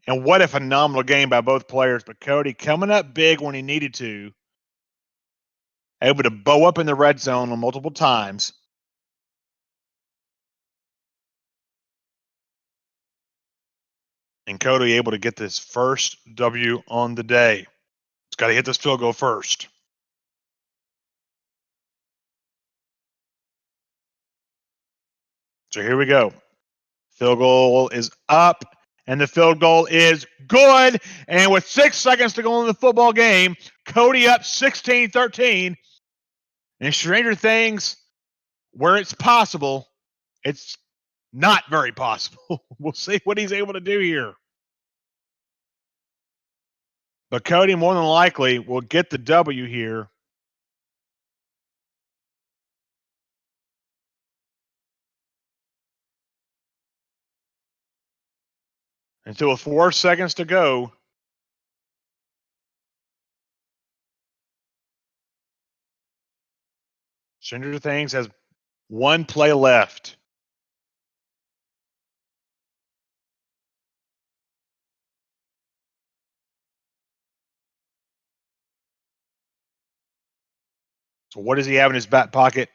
And what a phenomenal game by both players. But Cody coming up big when he needed to. Able to bow up in the red zone on multiple times. And Cody able to get this first W on the day. He's got to hit this field goal first. So here we go. Field goal is up, and the field goal is good. And with 6 seconds to go in the football game, Cody up 16-13. And Stranger Things, where it's possible, it's not very possible. We'll see what he's able to do here. But Cody more than likely will get the W here. And so with 4 seconds to go, Stranger Things has 1 play left. So what does he have in his back pocket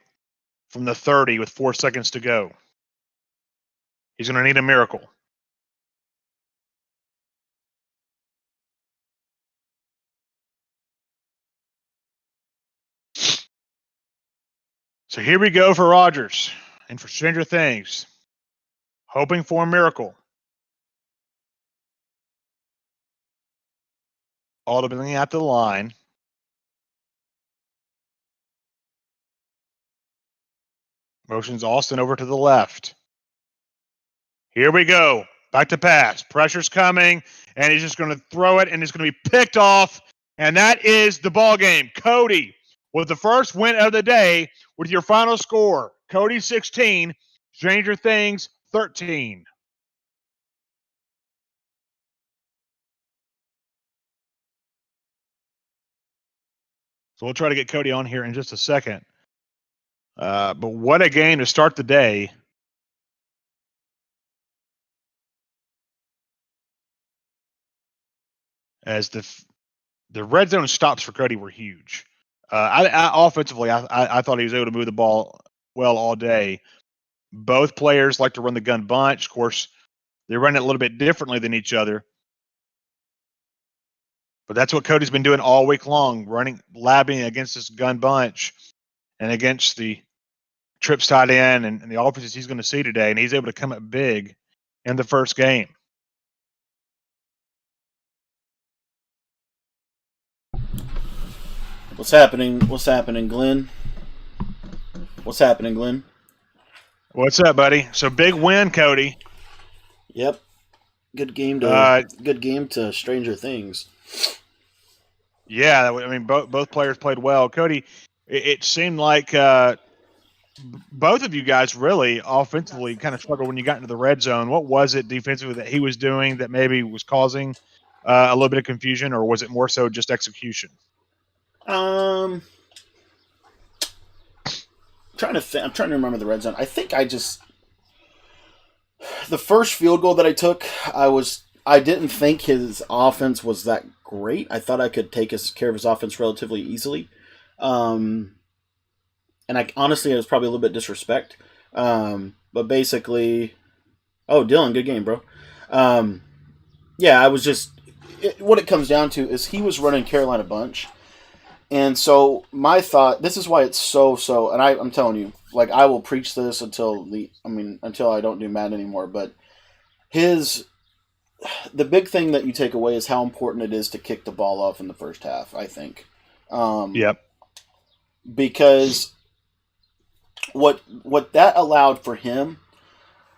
from the 30 with 4 seconds to go? He's going to need a miracle. So here we go for Rodgers and for Stranger Things, hoping for a miracle. Ultimately at the line. Motions Austin over to the left. Here we go. Back to pass. Pressure's coming, and he's just going to throw it, and it's going to be picked off, and that is the ball game. Cody with the first win of the day with your final score. Cody 16, Stranger Things 13. So we'll try to get Cody on here in just a second. But what a game to start the day. As the red zone stops for Cody were huge. Offensively, I thought he was able to move the ball well all day. Both players like to run the gun bunch. Of course, they run it a little bit differently than each other. But that's what Cody's been doing all week long, labbing against this gun bunch and against the trips tight end and the offenses he's going to see today. And he's able to come up big in the first game. What's happening? What's happening, Glenn? What's happening, Glenn? What's up, buddy? So big win, Cody. Yep. Good game to Stranger Things. Yeah, I mean both players played well. Cody, it seemed like both of you guys really offensively kind of struggled when you got into the red zone. What was it defensively that he was doing that maybe was causing a little bit of confusion, or was it more so just execution? I'm trying to remember the red zone. I think the first field goal that I took, I didn't think his offense was that great. I thought I could take care of his offense relatively easily. And honestly, it was probably a little bit disrespect. But basically, Dylan, good game, bro. I was just, what it comes down to is he was running Carolina bunch. And so my thought, this is why it's so, and I'm telling you, like, I will preach this until I don't do Madden anymore. But the big thing that you take away is how important it is to kick the ball off in the first half, I think. Yep. Because what that allowed for him,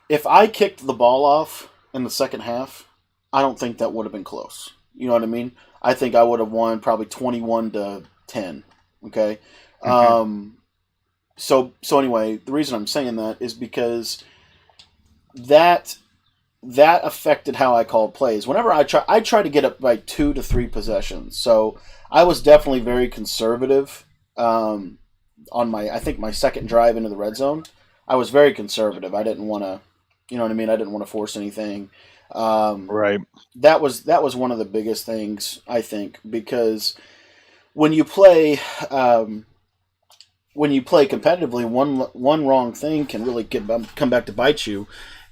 if I kicked the ball off in the second half, I don't think that would have been close. You know what I mean? I think I would have won probably 21-10. Okay. Mm-hmm. So anyway, the reason I'm saying that is because that affected how I called plays. Whenever I try to get up by 2 to 3 possessions. So I was definitely very conservative on my second drive into the red zone. I was very conservative. I didn't want to, you know what I mean? I didn't want to force anything. Right. That was one of the biggest things, I think, because when you play competitively, one wrong thing can really come back to bite you.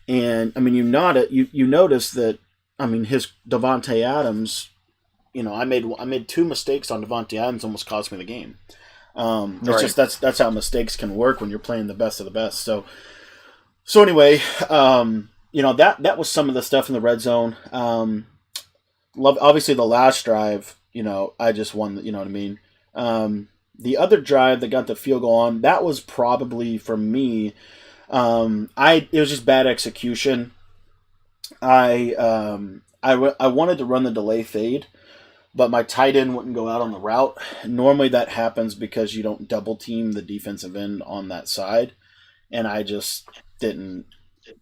And I mean, you notice that. I mean, his Devontae Adams. You know, I made 2 mistakes on Devontae Adams, almost cost me the game. It's right. just that's how mistakes can work when you're playing the best of the best. So anyway, that was some of the stuff in the red zone. Obviously the last drive. I just won. You know what I mean. The other drive that got the field goal on, that was probably for me. It was just bad execution. I wanted to run the delay fade, but my tight end wouldn't go out on the route. Normally that happens because you don't double team the defensive end on that side, and I just didn't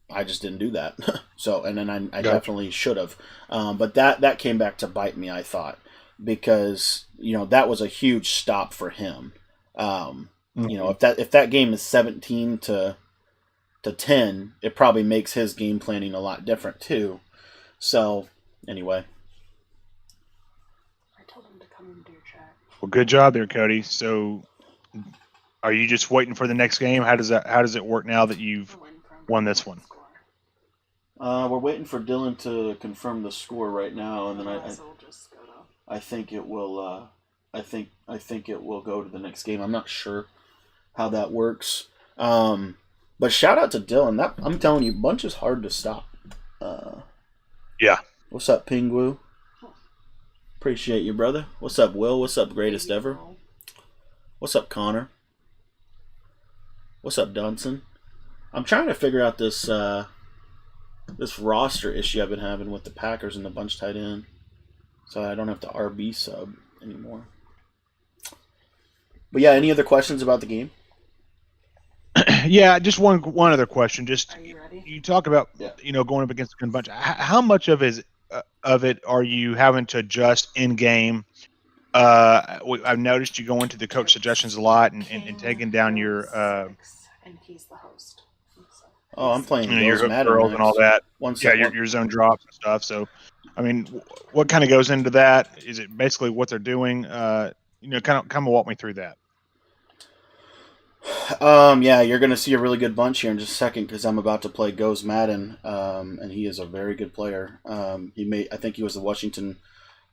do that. So, and then I definitely should have. But that came back to bite me, I thought, because that was a huge stop for him. If that game is 17-10, it probably makes his game planning a lot different too. So anyway, I told him to come into your chat. Well, good job there, Cody. So, are you just waiting for the next game? How does it work now that you've won this one? We're waiting for Dylan to confirm the score right now, and then I think it will. I think it will go to the next game. I'm not sure how that works. But shout out to Dylan. I'm telling you, Bunch is hard to stop. Yeah. What's up, Pingu? Appreciate you, brother. What's up, Will? What's up, Greatest Ever? What's up, Connor? What's up, Dunson? I'm trying to figure out this roster issue I've been having with the Packers and the Bunch tight end, so I don't have to RB sub anymore. But yeah, any other questions about the game? Yeah, just one other question. Just Are you ready? you talk about going up against a bunch. How much of it are you having to adjust in game I've noticed you go into the coach suggestions a lot and taking down your and he's the host. Oh, I'm playing your Goes hook Madden curls and all that. Your zone drops and stuff. So, I mean, what kind of goes into that? Is it basically what they're doing? Kind of walk me through that. Yeah, you're gonna see a really good bunch here in just a second because I'm about to play Goes Madden, and he is a very good player. I think he was the Washington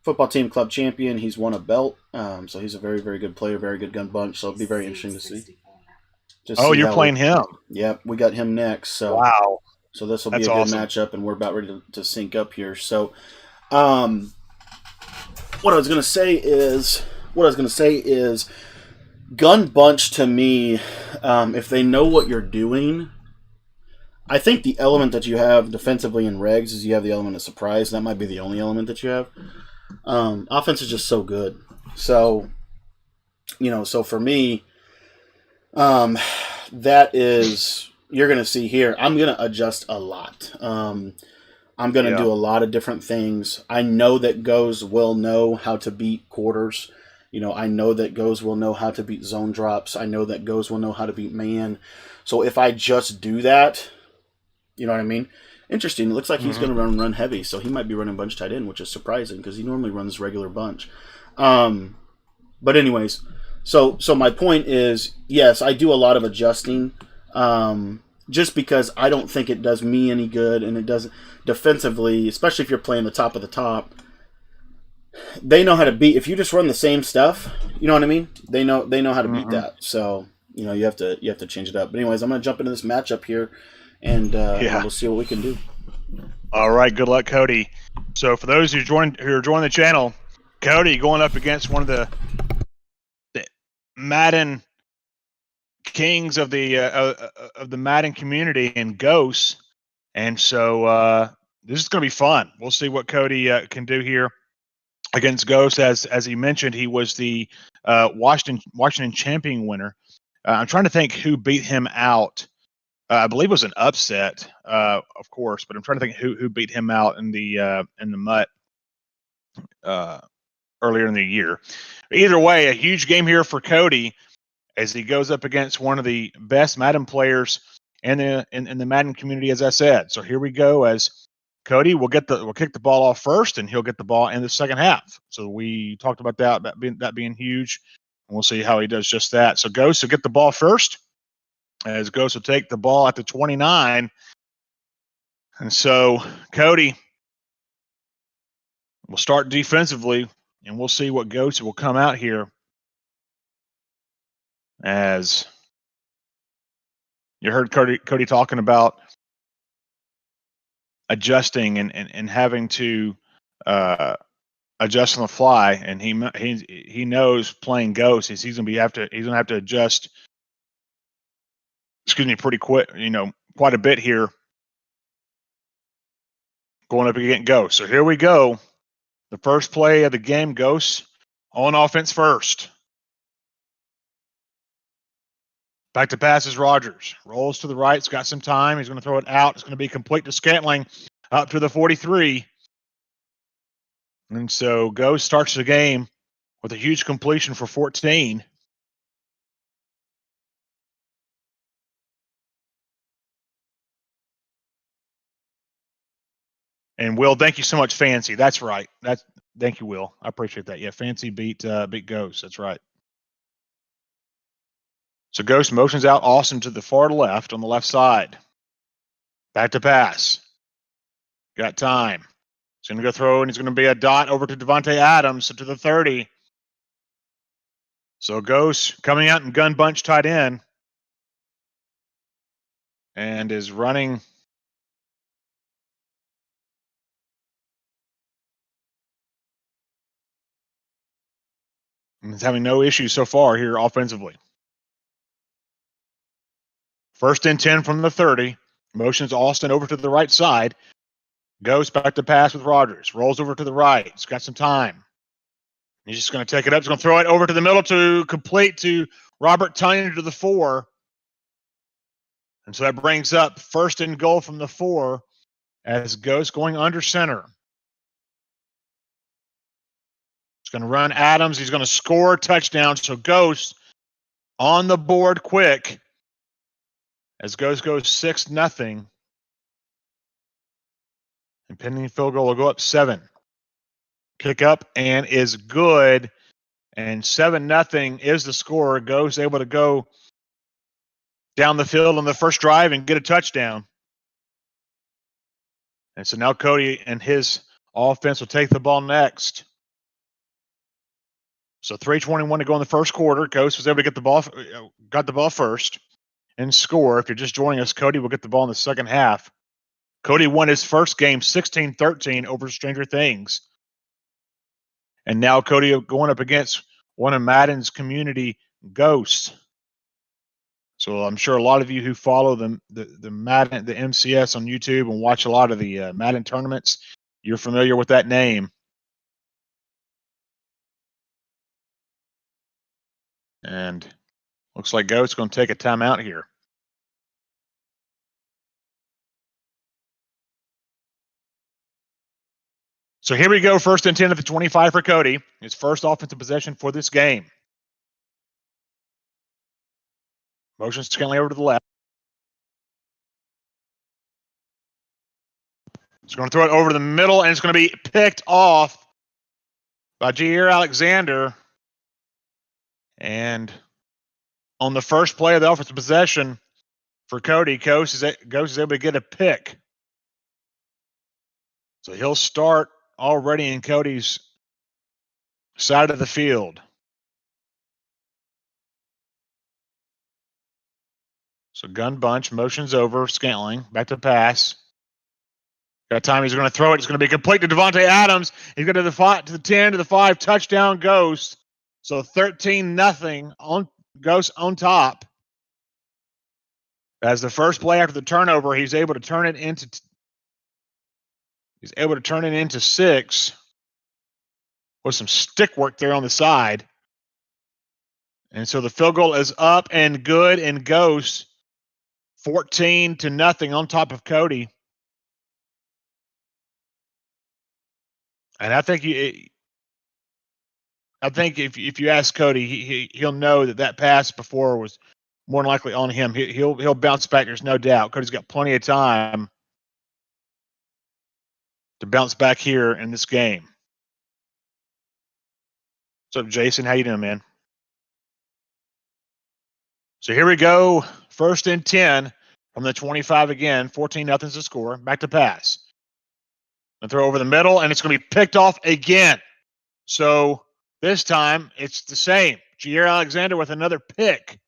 football team club champion. He's won a belt, so he's a very, very good player, very good gun bunch. So it'll be very interesting to see. You're playing him. Yep, we got him next. So wow. So this will be a good awesome matchup, and we're about ready to sync up here. So, what I was gonna say is, gun bunch to me, if they know what you're doing, I think the element that you have defensively in regs is you have the element of surprise. That might be the only element that you have. Offense is just so good. So, so for me, that is, you're going to see here, I'm going to adjust a lot. I'm going to do a lot of different things. I know that Goes will know how to beat quarters. I know that Goes will know how to beat zone drops. I know that Goes will know how to beat man. So if I just do that, you know what I mean? Interesting. It looks like he's going to run heavy, so he might be running bunch tight end, which is surprising because he normally runs regular bunch. But anyways, so my point is, yes, I do a lot of adjusting, just because I don't think it does me any good, and it doesn't defensively, especially if you're playing the top of the top. They know how to beat. If you just run the same stuff, you know what I mean. They know how to beat that. So you have to change it up. But anyways, I'm going to jump into this matchup here, and we'll see what we can do. All right, good luck, Cody. So for those who are joining the channel, Cody going up against one of the Madden kings of the Madden community in Ghosts, and so this is going to be fun. We'll see what Cody can do here against Ghost. As he mentioned, he was the Washington champion winner. I'm trying to think who beat him out. I believe it was an upset, of course, but I'm trying to think who beat him out in the Mutt earlier in the year. Either way, a huge game here for Cody as he goes up against one of the best Madden players in the Madden community, as I said. So here we go. As Cody will kick the ball off first, and he'll get the ball in the second half. So we talked about that being huge, and we'll see how he does just that. So Ghost will get the ball first, as Ghost will take the ball at the 29. And so Cody will start defensively, and we'll see what Ghost will come out here. As you heard Cody talking about adjusting and having to adjust on the fly, and he knows playing Ghost he's gonna have to adjust. Pretty quick, quite a bit here going up against Ghost. So here we go. The first play of the game, Ghost on offense first. Back to passes, Rogers. Rolls to the right. It's got some time. He's going to throw it out. It's going to be complete to Scantling up to the 43. And so Ghost starts the game with a huge completion for 14. And Will, thank you so much, Fancy. That's right. Thank you, Will. I appreciate that. Yeah, Fancy beat Ghost. That's right. So Ghost motions out Austin to the far left on the left side. Back to pass. Got time. He's going to go throw, and he's going to be a dot over to Devontae Adams to the 30. So Ghost coming out and gun bunch tight end, and is running. And is having no issues so far here offensively. First and 10 from the 30. Motions Austin over to the right side. Goes back to pass with Rogers. Rolls over to the right. He's got some time. He's just going to take it up. He's going to throw it over to the middle to complete to Robert Tunyon to the 4. And so that brings up first and goal from the 4 as Ghost going under center. He's going to run Adams. He's going to score touchdown. So Ghost on the board quick as Ghost goes 6-0. And pending field goal will go up 7. Kick up and is good. And 7-0 is the score. Ghost able to go down the field on the first drive and get a touchdown. And so now Cody and his offense will take the ball next. So 3:21 to go in the first quarter. Ghost was able to get the ball, got the ball first and score. If you're just joining us, Cody will get the ball in the second half. Cody won his first game 16-13 over Stranger Things. And now Cody going up against one of Madden's community ghosts. So I'm sure a lot of you who follow the Madden, the MCS on YouTube and watch a lot of the Madden tournaments, you're familiar with that name. And looks like Ghost going to take a timeout here. So here we go, 1st and 10 at the 25 for Cody. His first offensive possession for this game. Motion Scanley over to the left. He's going to throw it over to the middle, and it's going to be picked off by Jair Alexander. And on the first play of the offensive possession for Cody, Ghost is able to get a pick. So he'll start already in Cody's side of the field. So gun bunch, motions over, Scantling, back to pass. Got time, he's going to throw it. It's going to be complete to Devontae Adams. He's going to the 10, to the 5, touchdown Ghost. So 13-0 on Ghost on top. As the first play after the turnover, he's able to turn it into 6 with some stick work there on the side. And so the field goal is up and good, and Ghost 14-0 on top of Cody. And I think if you ask Cody, he'll know that pass before was more than likely on him. He'll bounce back. There's no doubt. Cody's got plenty of time to bounce back here in this game. What's up, Jason? How you doing, man? So here we go. 1st and 10 from the 25 again. 14-0's the score. Back to pass. And throw over the middle, and it's going to be picked off again. So this time it's the same. Jair Alexander with another pick.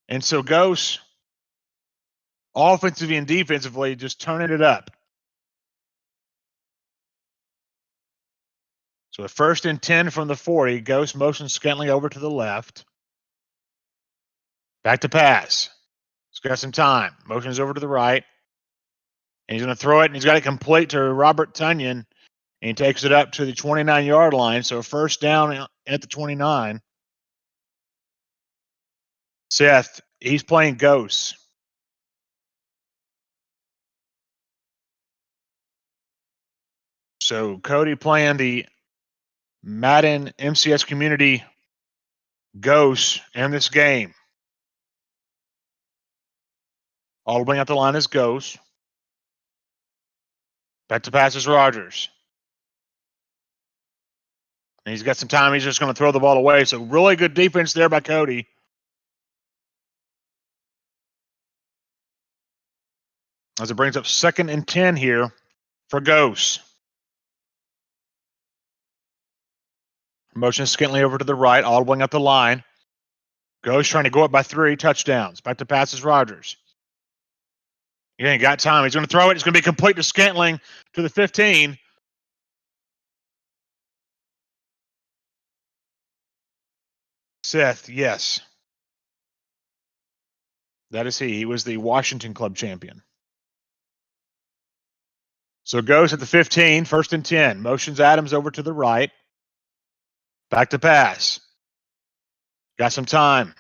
And so Ghost, offensively and defensively, just turning it up. So a 1st and 10 from the 40. Ghost motions Scantling over to the left. Back to pass. He's got some time. Motions over to the right. And he's going to throw it, and he's got it complete to Robert Tunyon. And he takes it up to the 29-yard line. So 1st down at the 29. Seth, he's playing Ghost. So Cody playing the Madden MCS community Ghost in this game. All the way out the line is Ghost. Back to passes Rogers. And he's got some time. He's just going to throw the ball away. So really good defense there by Cody. As it brings up 2nd and 10 here for Ghost. Motion Scantling over to the right, all the way up the line. Ghost trying to go up by 3 touchdowns. Back to passes Rogers. He ain't got time. He's going to throw it. It's going to be complete to Scantling to the 15. Seth, yes. That is he. He was the Washington Club champion. So Ghost at the 15, 1st and 10. Motions Adams over to the right. Back to pass. Got some time.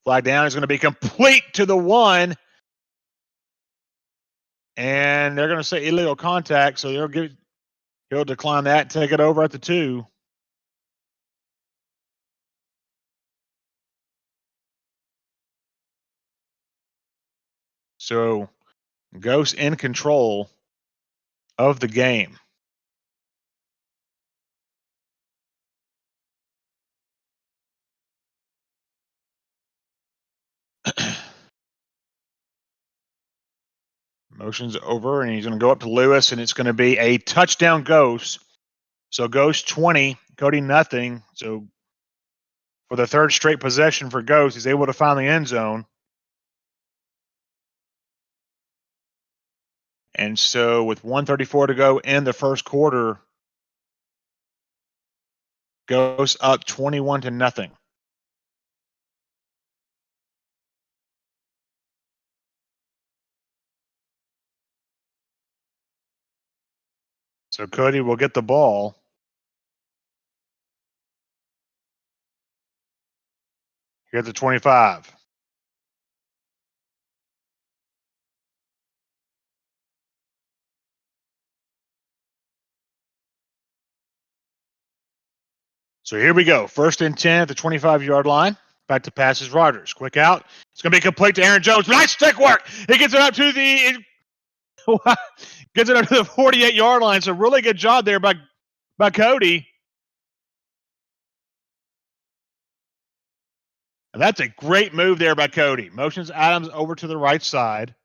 Flag down is going to be complete to the 1. And they're going to say illegal contact, so they'll give He'll decline that and take it over at the 2. So Ghost in control of the game. Motion's over, and he's going to go up to Lewis, and it's going to be a touchdown Ghost. So Ghost 20, Cody nothing. So for the third straight possession for Ghost, he's able to find the end zone. And so with 1:34 to go in the first quarter, Ghost up 21-0. So Cody will get the ball. Here at the 25. So here we go. 1st and 10 at the 25-yard line. Back to passes Rogers. Quick out. It's going to be complete to Aaron Jones. Nice stick work. He gets it up to the 48-yard line. So really good job there by Cody. And that's a great move there by Cody. Motions Adams over to the right side.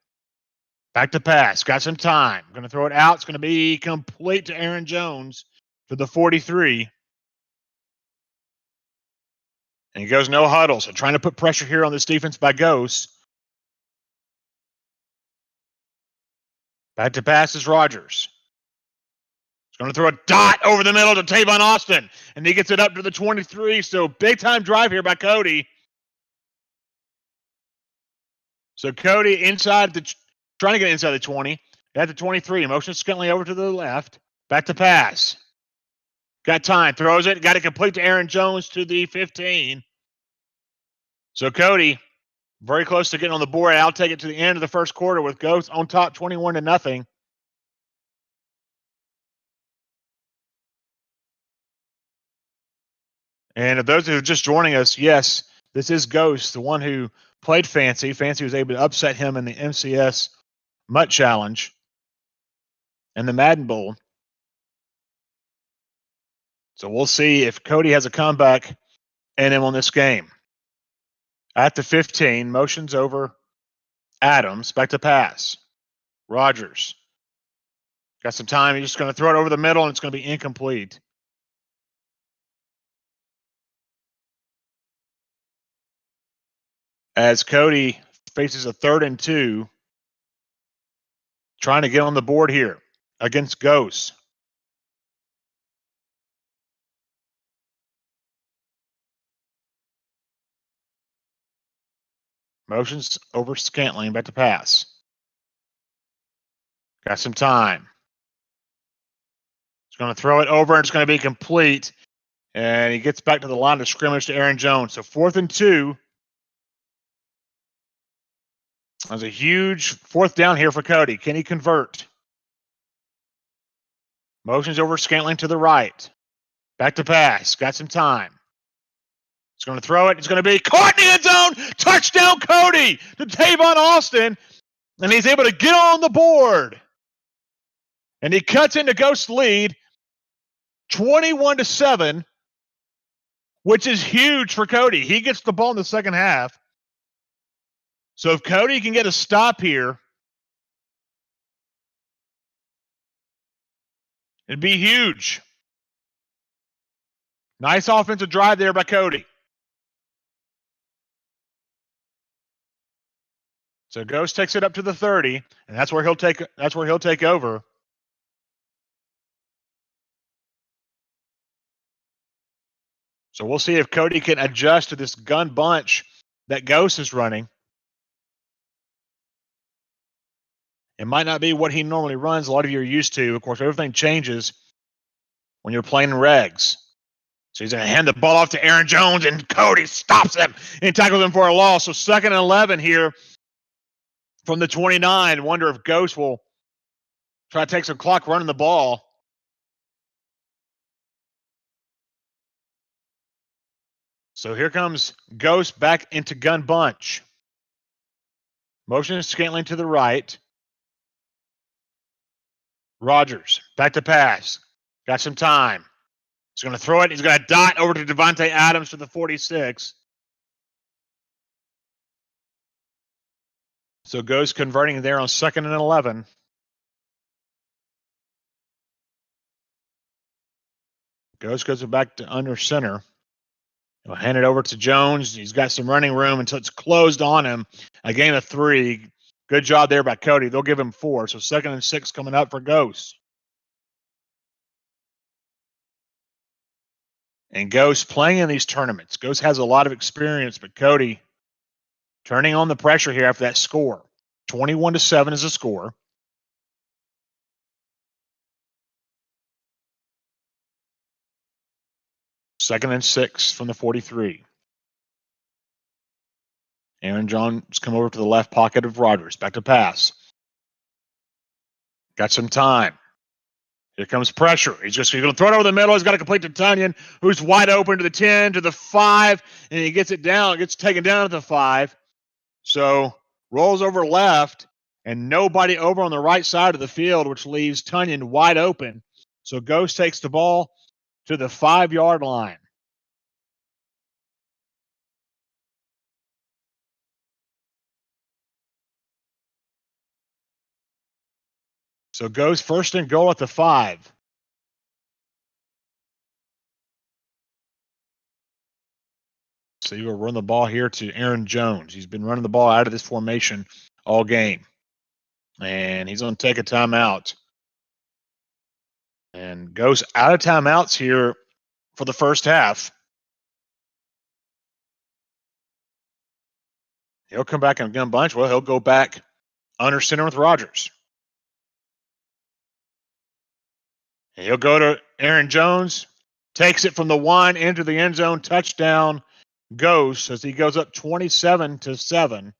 Back to pass. Got some time. Going to throw it out. It's going to be complete to Aaron Jones for the 43. And he goes no huddle. So trying to put pressure here on this defense by Ghost. Back to pass is Rogers. He's going to throw a dot over the middle to Tavon Austin. And he gets it up to the 23. So big time drive here by Cody. So Cody trying to get inside the 20. At the 23. Motion Skintley over to the left. Back to pass. Got time. Throws it. Got it complete to Aaron Jones to the 15. So Cody, very close to getting on the board. I'll take it to the end of the first quarter with Ghost on top 21-0. And if those who are just joining us, yes, this is Ghost, the one who played Fancy. Fancy was able to upset him in the MCS Mutt Challenge and the Madden Bowl. So we'll see if Cody has a comeback in him on this game. At the 15, motions over Adams. Back to pass. Rogers. Got some time. He's just going to throw it over the middle, and it's going to be incomplete. As Cody faces a 3rd and 2, trying to get on the board here against Ghost. Motions over Scantling, back to pass. Got some time. He's going to throw it over, and it's going to be complete. And he gets back to the line of scrimmage to Aaron Jones. So 4th and 2. There's a huge 4th down here for Cody. Can he convert? Motions over Scantling to the right. Back to pass. Got some time. He's going to throw it. It's going to be caught in the end zone. Touchdown, Cody, to Tavon Austin. And he's able to get on the board. And he cuts into Ghost's lead 21-7, which is huge for Cody. He gets the ball in the second half. So if Cody can get a stop here, it'd be huge. Nice offensive drive there by Cody. So Ghost takes it up to the 30, and that's where he'll take over. So we'll see if Cody can adjust to this gun bunch that Ghost is running. It might not be what he normally runs. A lot of you are used to. Of course, everything changes when you're playing regs. So he's going to hand the ball off to Aaron Jones, and Cody stops him and tackles him for a loss. So 2nd and 11 here from the 29. Wonder if Ghost will try to take some clock running the ball. So here comes Ghost back into gun bunch. Motion is Scantling to the right. Rogers, back to pass. Got some time. He's going to throw it. He's going to dot over to Devontae Adams to the 46. So Ghost converting there on 2nd and 11. Ghost goes back to under center. He'll hand it over to Jones. He's got some running room until it's closed on him. A gain of 3. Good job there by Cody. They'll give him 4. So 2nd and 6 coming up for Ghost. And Ghost playing in these tournaments. Ghost has a lot of experience, but Cody turning on the pressure here after that score. 21-7 is the score. Second and 6 from the 43. Aaron Jones come over to the left pocket of Rogers. Back to pass. Got some time. Here comes pressure. He's going to throw it over the middle. He's got to complete to Tunyon, who's wide open to the 10, to the 5, and he gets it down. It gets taken down to the 5. So rolls over left, and nobody over on the right side of the field, which leaves Tunyon wide open. So Ghost takes the ball to the 5-yard line. So Ghost first and goal at the 5. So he will run the ball here to Aaron Jones. He's been running the ball out of this formation all game. And he's going to take a timeout. And goes out of timeouts here for the first half. He'll come back in gun bunch. Well, he'll go back under center with Rogers. And he'll go to Aaron Jones. Takes it from the 1 into the end zone. Touchdown. Ghost as he goes up 27-7.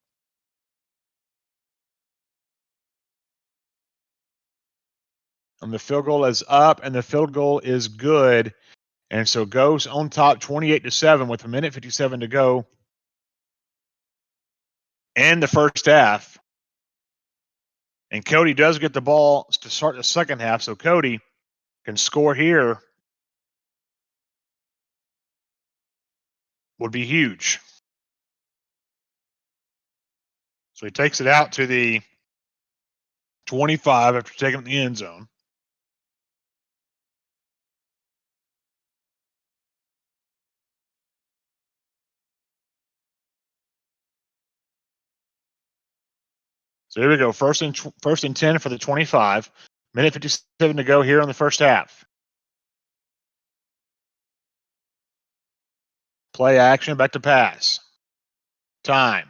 And the field goal is up, and the field goal is good. And so Ghost on top 28-7 with 1:57 to go. And the first half. And Cody does get the ball to start the second half, so Cody can score here. Would be huge. So he takes it out to the 25 after taking it in the end zone. So here we go. First and 10 for the 25. 1:57 to go here in the first half. Play action, back to pass. Time.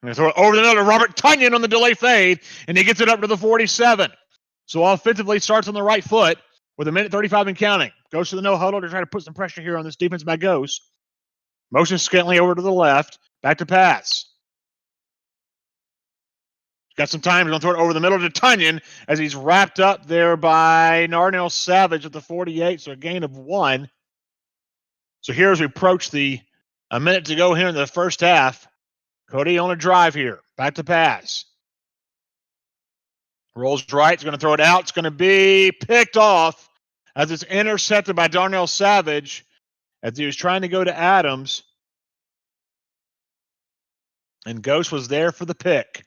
I'm going to throw it over the middle to Robert Tunyon on the delay fade, and he gets it up to the 47. So offensively starts on the right foot with 1:35 and counting. Goes to the no huddle to try to put some pressure here on this defense by Ghost. Motion Scantling over to the left. Back to pass. Got some time. He's going to throw it over the middle to Tunyon as he's wrapped up there by Narnell Savage at the 48. So a gain of 1. So here as we approach a minute to go here in the first half, Cody on a drive here. Back to pass. Rolls right. He's going to throw it out. It's going to be picked off as it's intercepted by Darnell Savage as he was trying to go to Adams. And Ghost was there for the pick.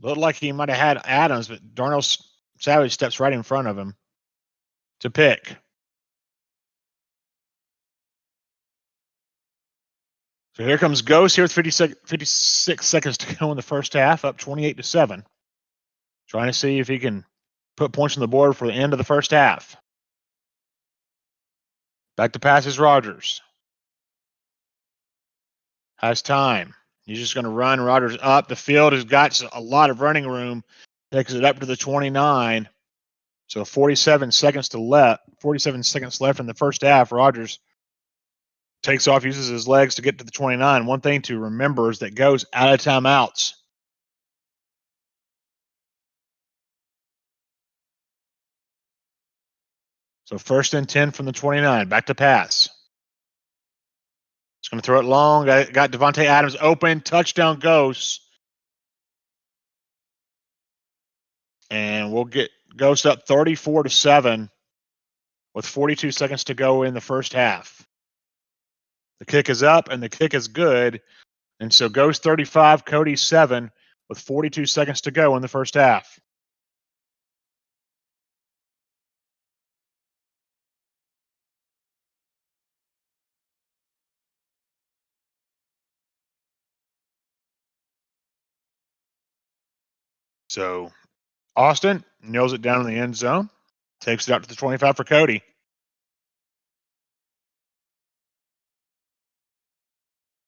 Looked like he might have had Adams, but Darnell Savage steps right in front of him to pick. So here comes Ghost here with 56 seconds to go in the first half, up 28-7. Trying to see if he can put points on the board for the end of the first half. Back to passes Rogers. Has time. He's just going to run Rogers up. The field has got a lot of running room. Takes it up to the 29. So 47 seconds left in the first half. Rogers takes off, uses his legs to get to the 29. One thing to remember is that goes out of timeouts. So 1st and 10 from the 29. Back to pass. It's going to throw it long. Got Devontae Adams open. Touchdown Ghost. And we'll get Ghost up 34-7 with 42 seconds to go in the first half. The kick is up and the kick is good. And so Ghost 35, Cody 7 with 42 seconds to go in the first half. So Austin nails it down in the end zone. Takes it out to the 25 for Cody.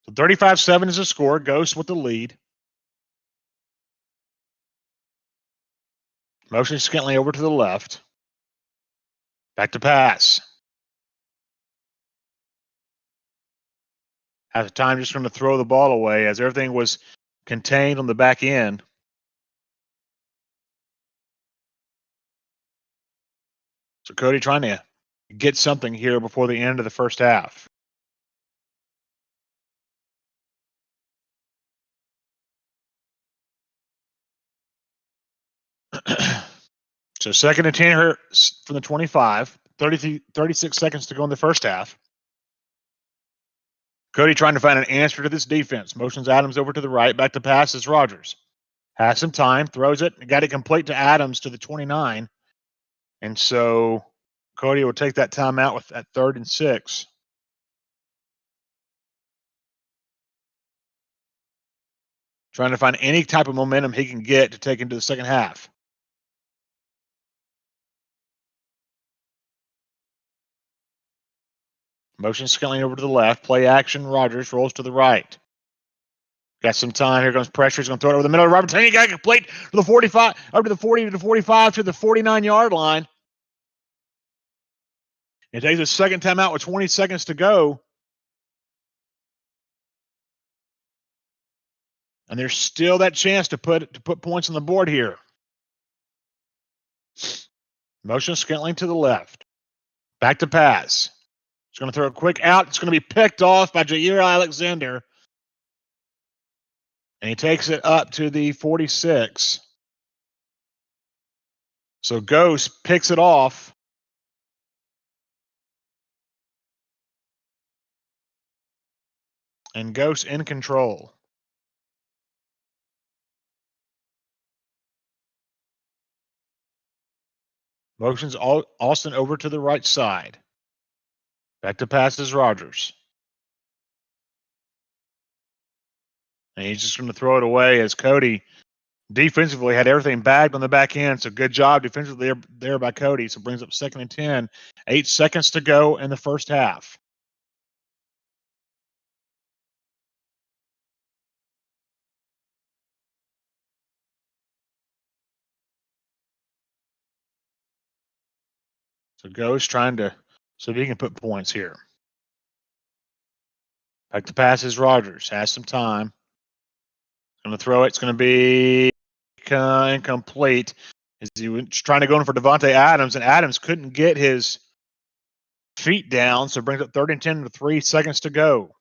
So 35-7 is the score. Ghost with the lead. Motion Scantley over to the left. Back to pass. At the time, just going to throw the ball away as everything was contained on the back end. So Cody trying to get something here before the end of the first half. So 2nd and 10 here from the 25. 36 seconds to go in the first half. Cody trying to find an answer to this defense. Motions Adams over to the right. Back to pass is Rogers. Has some time. Throws it. Got it complete to Adams to the 29. And so Cody will take that timeout at 3rd and 6. Trying to find any type of momentum he can get to take into the second half. Motion scaling over to the left. Play action. Rogers rolls to the right. Got some time. Here comes pressure. He's going to throw it over the middle. Robert Taney got it complete to the 45, up to the 40 to the 45 to the 49-yard line. It takes a second timeout with 20 seconds to go. And there's still that chance to put points on the board here. Motion Scantling to the left. Back to pass. He's going to throw a quick out. It's going to be picked off by Jair Alexander. And he takes it up to the 46. So Ghost picks it off. And Ghost in control. Motions Austin over to the right side. Back to passes Rogers. And he's just going to throw it away as Cody defensively had everything bagged on the back end. So good job defensively there by Cody. So brings up 2nd and 10. 8 seconds to go in the first half. So Ghost trying to, so he can put points here. Back to passes Rogers. Has some time. Going to throw it. It's going to be incomplete. As he was trying to go in for Devontae Adams, and Adams couldn't get his feet down, so it brings up 3rd and 10 with 3 seconds to go.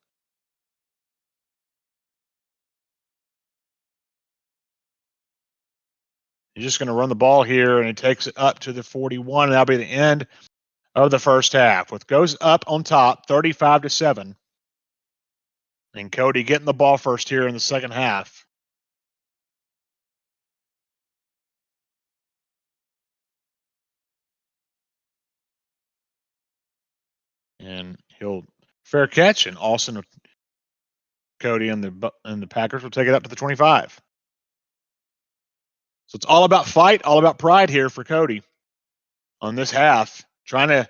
He's just going to run the ball here, and he takes it up to the 41, and that'll be the end of the first half. With goes up on top, 35-7. And Cody getting the ball first here in the second half. And he'll fair catch, and Austin, Cody, and the Packers will take it up to the 25. So it's all about fight, all about pride here for Cody on this half, trying to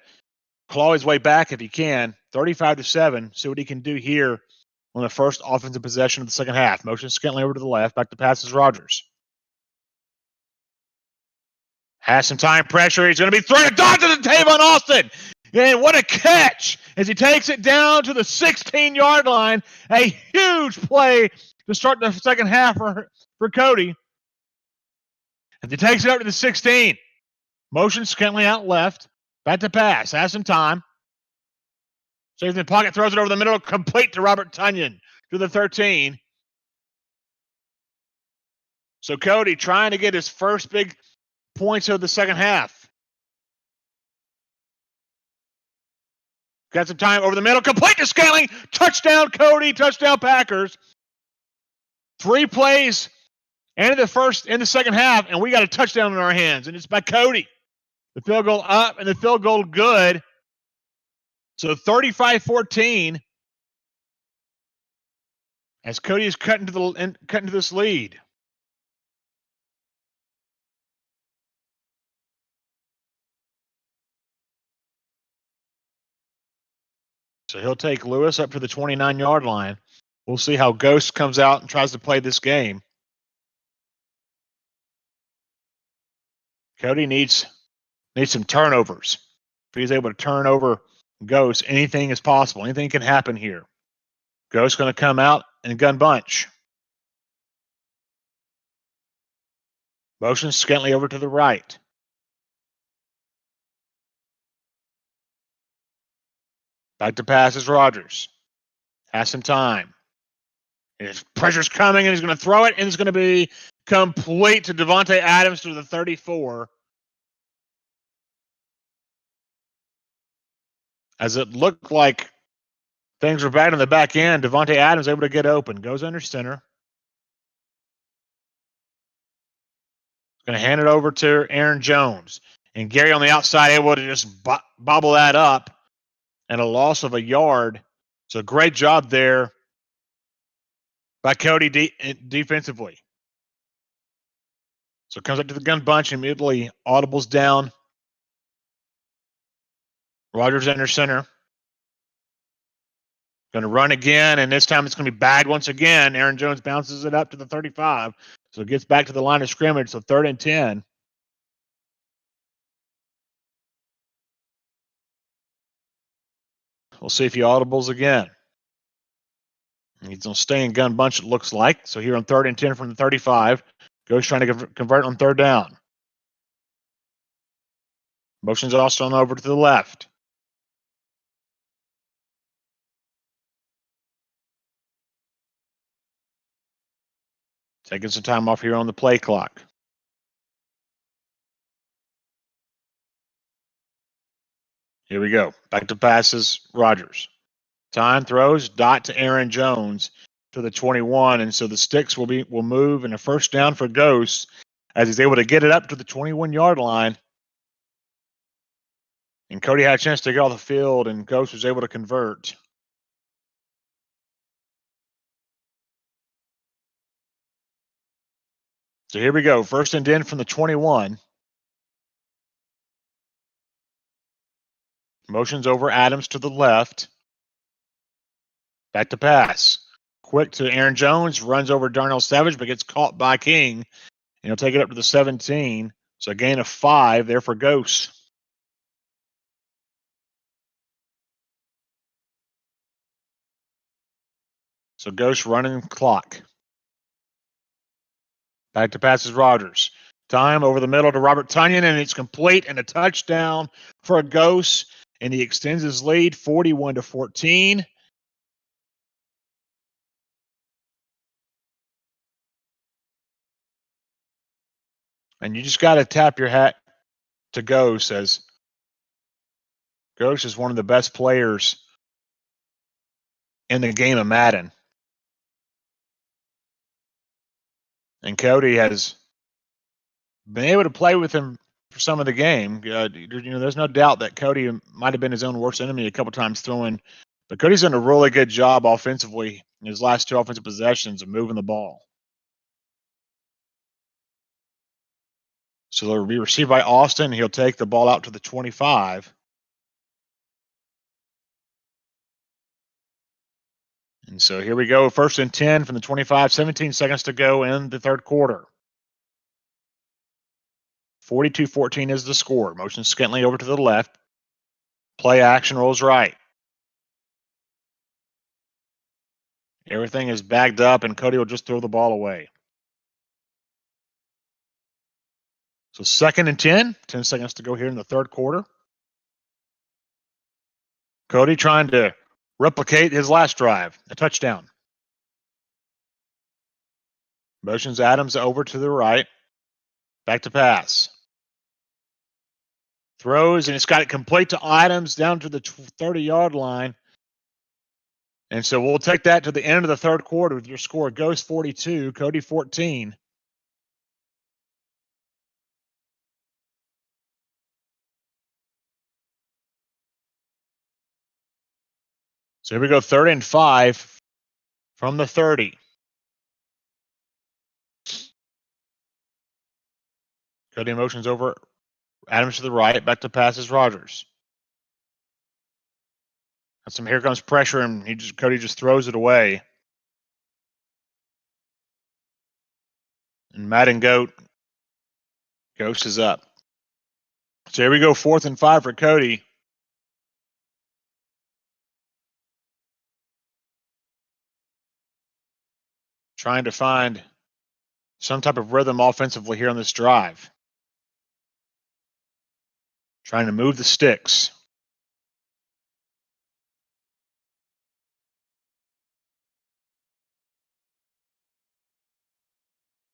claw his way back if he can. 35-7. See what he can do here on the first offensive possession of the second half. Motion Scantling over to the left. Back to passes Rogers. Has some time pressure. He's going to be thrown a dart to the table on Austin. And what a catch as he takes it down to the 16-yard line. A huge play to start the second half for Cody. As he takes it up to the 16. Motion Scantling out left. Back to pass. Has some time. Stays in the pocket, throws it over the middle, complete to Robert Tunyon to the 13. So Cody trying to get his first big points of the second half. Got some time over the middle, complete to Scantling. Touchdown, Cody. Touchdown, Packers. 3 plays in the second half, and we got a touchdown in our hands, and it's by Cody. The field goal up and the field goal good. So 35-14 as Cody is cut into this lead. So he'll take Lewis up to the 29-yard line. We'll see how Ghost comes out and tries to play this game. Cody needs some turnovers. If he's able to turn over Ghost, anything is possible. Anything can happen here. Ghost going to come out and gun bunch. Motion Scantling over to the right. Back to pass is Rogers. Has some time. His pressure's coming, and he's going to throw it, and it's going to be complete to Devontae Adams to the 34. As it looked like things were bad on the back end, Devontae Adams able to get open. Goes under center. Going to hand it over to Aaron Jones. And Gary on the outside able to just bobble that up. And a loss of a yard. So great job there by Cody defensively. So comes up to the gun bunch, immediately audibles down. Rogers under center. Going to run again, and this time it's going to be bagged once again. Aaron Jones bounces it up to the 35. So it gets back to the line of scrimmage, so 3rd and 10. We'll see if he audibles again. He's going to stay in gun bunch, it looks like. So here on 3rd and 10 from the 35. Goes trying to convert on 3rd down. Motion's also on over to the left. Taking some time off here on the play clock. Here we go. Back to passes, Rogers. Time throws, dot to Aaron Jones to the 21, and so the sticks will move, and a first down for Ghost as he's able to get it up to the 21-yard line. And Cody had a chance to get off the field, and Ghost was able to convert. So here we go. 1st and 10 from the 21. Motions over Adams to the left. Back to pass. Quick to Aaron Jones. Runs over Darnell Savage, but gets caught by King. And he'll take it up to the 17. So a gain of 5 there for Ghost. So Ghost running clock. Back to passes Rogers. Time over the middle to Robert Tunyon, and it's complete and a touchdown for a Ghost. And he extends his lead 41-14. And you just got to tap your hat to Ghost, as Ghost is one of the best players in the game of Madden. And Cody has been able to play with him for some of the game. There's no doubt that Cody might have been his own worst enemy a couple times throwing, but Cody's done a really good job offensively in his last 2 offensive possessions of moving the ball. So they'll be received by Austin. He'll take the ball out to the 25. And so here we go. 1st and 10 from the 25. 17 seconds to go in the 3rd quarter. 42-14 is the score. Motion Scantling over to the left. Play action rolls right. Everything is bagged up, and Cody will just throw the ball away. So 2nd and 10. 10 seconds to go here in the 3rd quarter. Cody trying to replicate his last drive, a touchdown. Motions Adams over to the right. Back to pass. Throws, and it's got it complete to Adams down to the 30-yard line. And so we'll take that to the end of the third quarter with your score. Ghost 42, Cody 14. So here we go, 3rd and 5 from the 30. Cody motions over. Adams to the right. Back to passes Rogers. Here comes pressure, and Cody just throws it away. And Madden Ghost is up. So here we go, 4th and 5 for Cody. Trying to find some type of rhythm offensively here on this drive. Trying to move the sticks.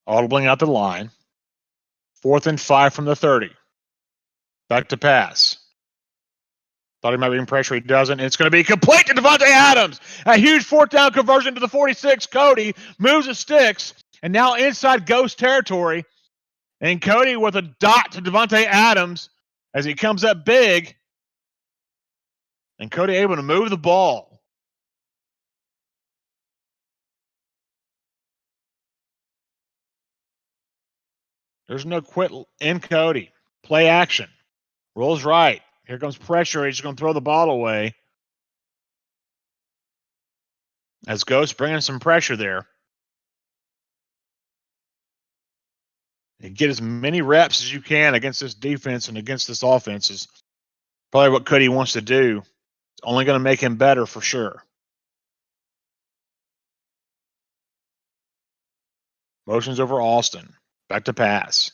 Audibling out the line. 4th and 5 from the 30. Back to pass. Thought he might be in pressure. He doesn't. It's going to be complete to Davante Adams. A huge 4th down conversion to the 46. Cody moves the sticks, and now inside Ghost territory. And Cody with a dot to Davante Adams as he comes up big. And Cody able to move the ball. There's no quit in Cody. Play action. Rolls right. Here comes pressure. He's going to throw the ball away. As Ghost bringing some pressure there. And get as many reps as you can against this defense and against this offense is probably what Cody wants to do. It's only going to make him better for sure. Motions over Austin. Back to pass.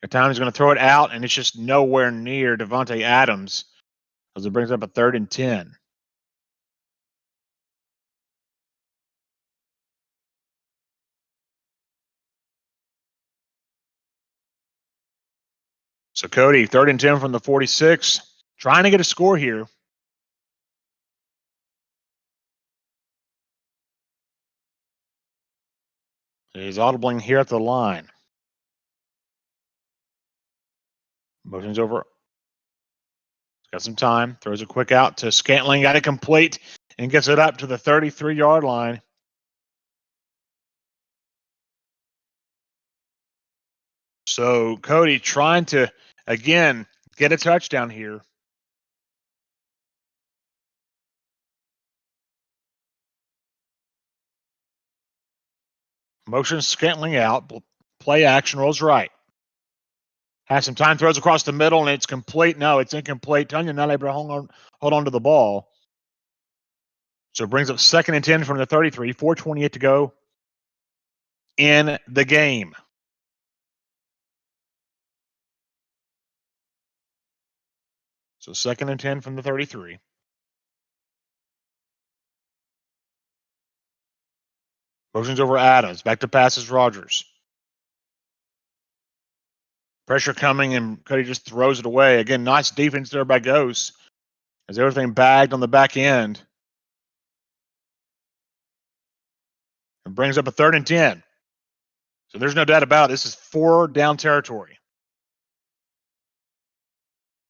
At time he's going to throw it out, and it's just nowhere near Davante Adams as it brings up a 3rd and 10. So Cody, 3rd and 10 from the 46, trying to get a score here. He's audibling here at the line. Motions over. He's got some time. Throws a quick out to Scantling. Got it complete and gets it up to the 33-yard line. So Cody trying to, again, get a touchdown here. Motion Scantling out. Play action, rolls right. Has some time, throws across the middle, and it's complete. No, it's incomplete. Tanya not able to hold on to the ball. So it brings up 2nd and 10 from the 33, 4:28 to go in the game. So 2nd and 10 from the 33. Motions over Adams. Back to passes Rogers. Pressure coming, and Cody just throws it away. Again, nice defense there by Ghost as everything bagged on the back end. And brings up a 3rd and 10. So there's no doubt about it. This is 4 down territory.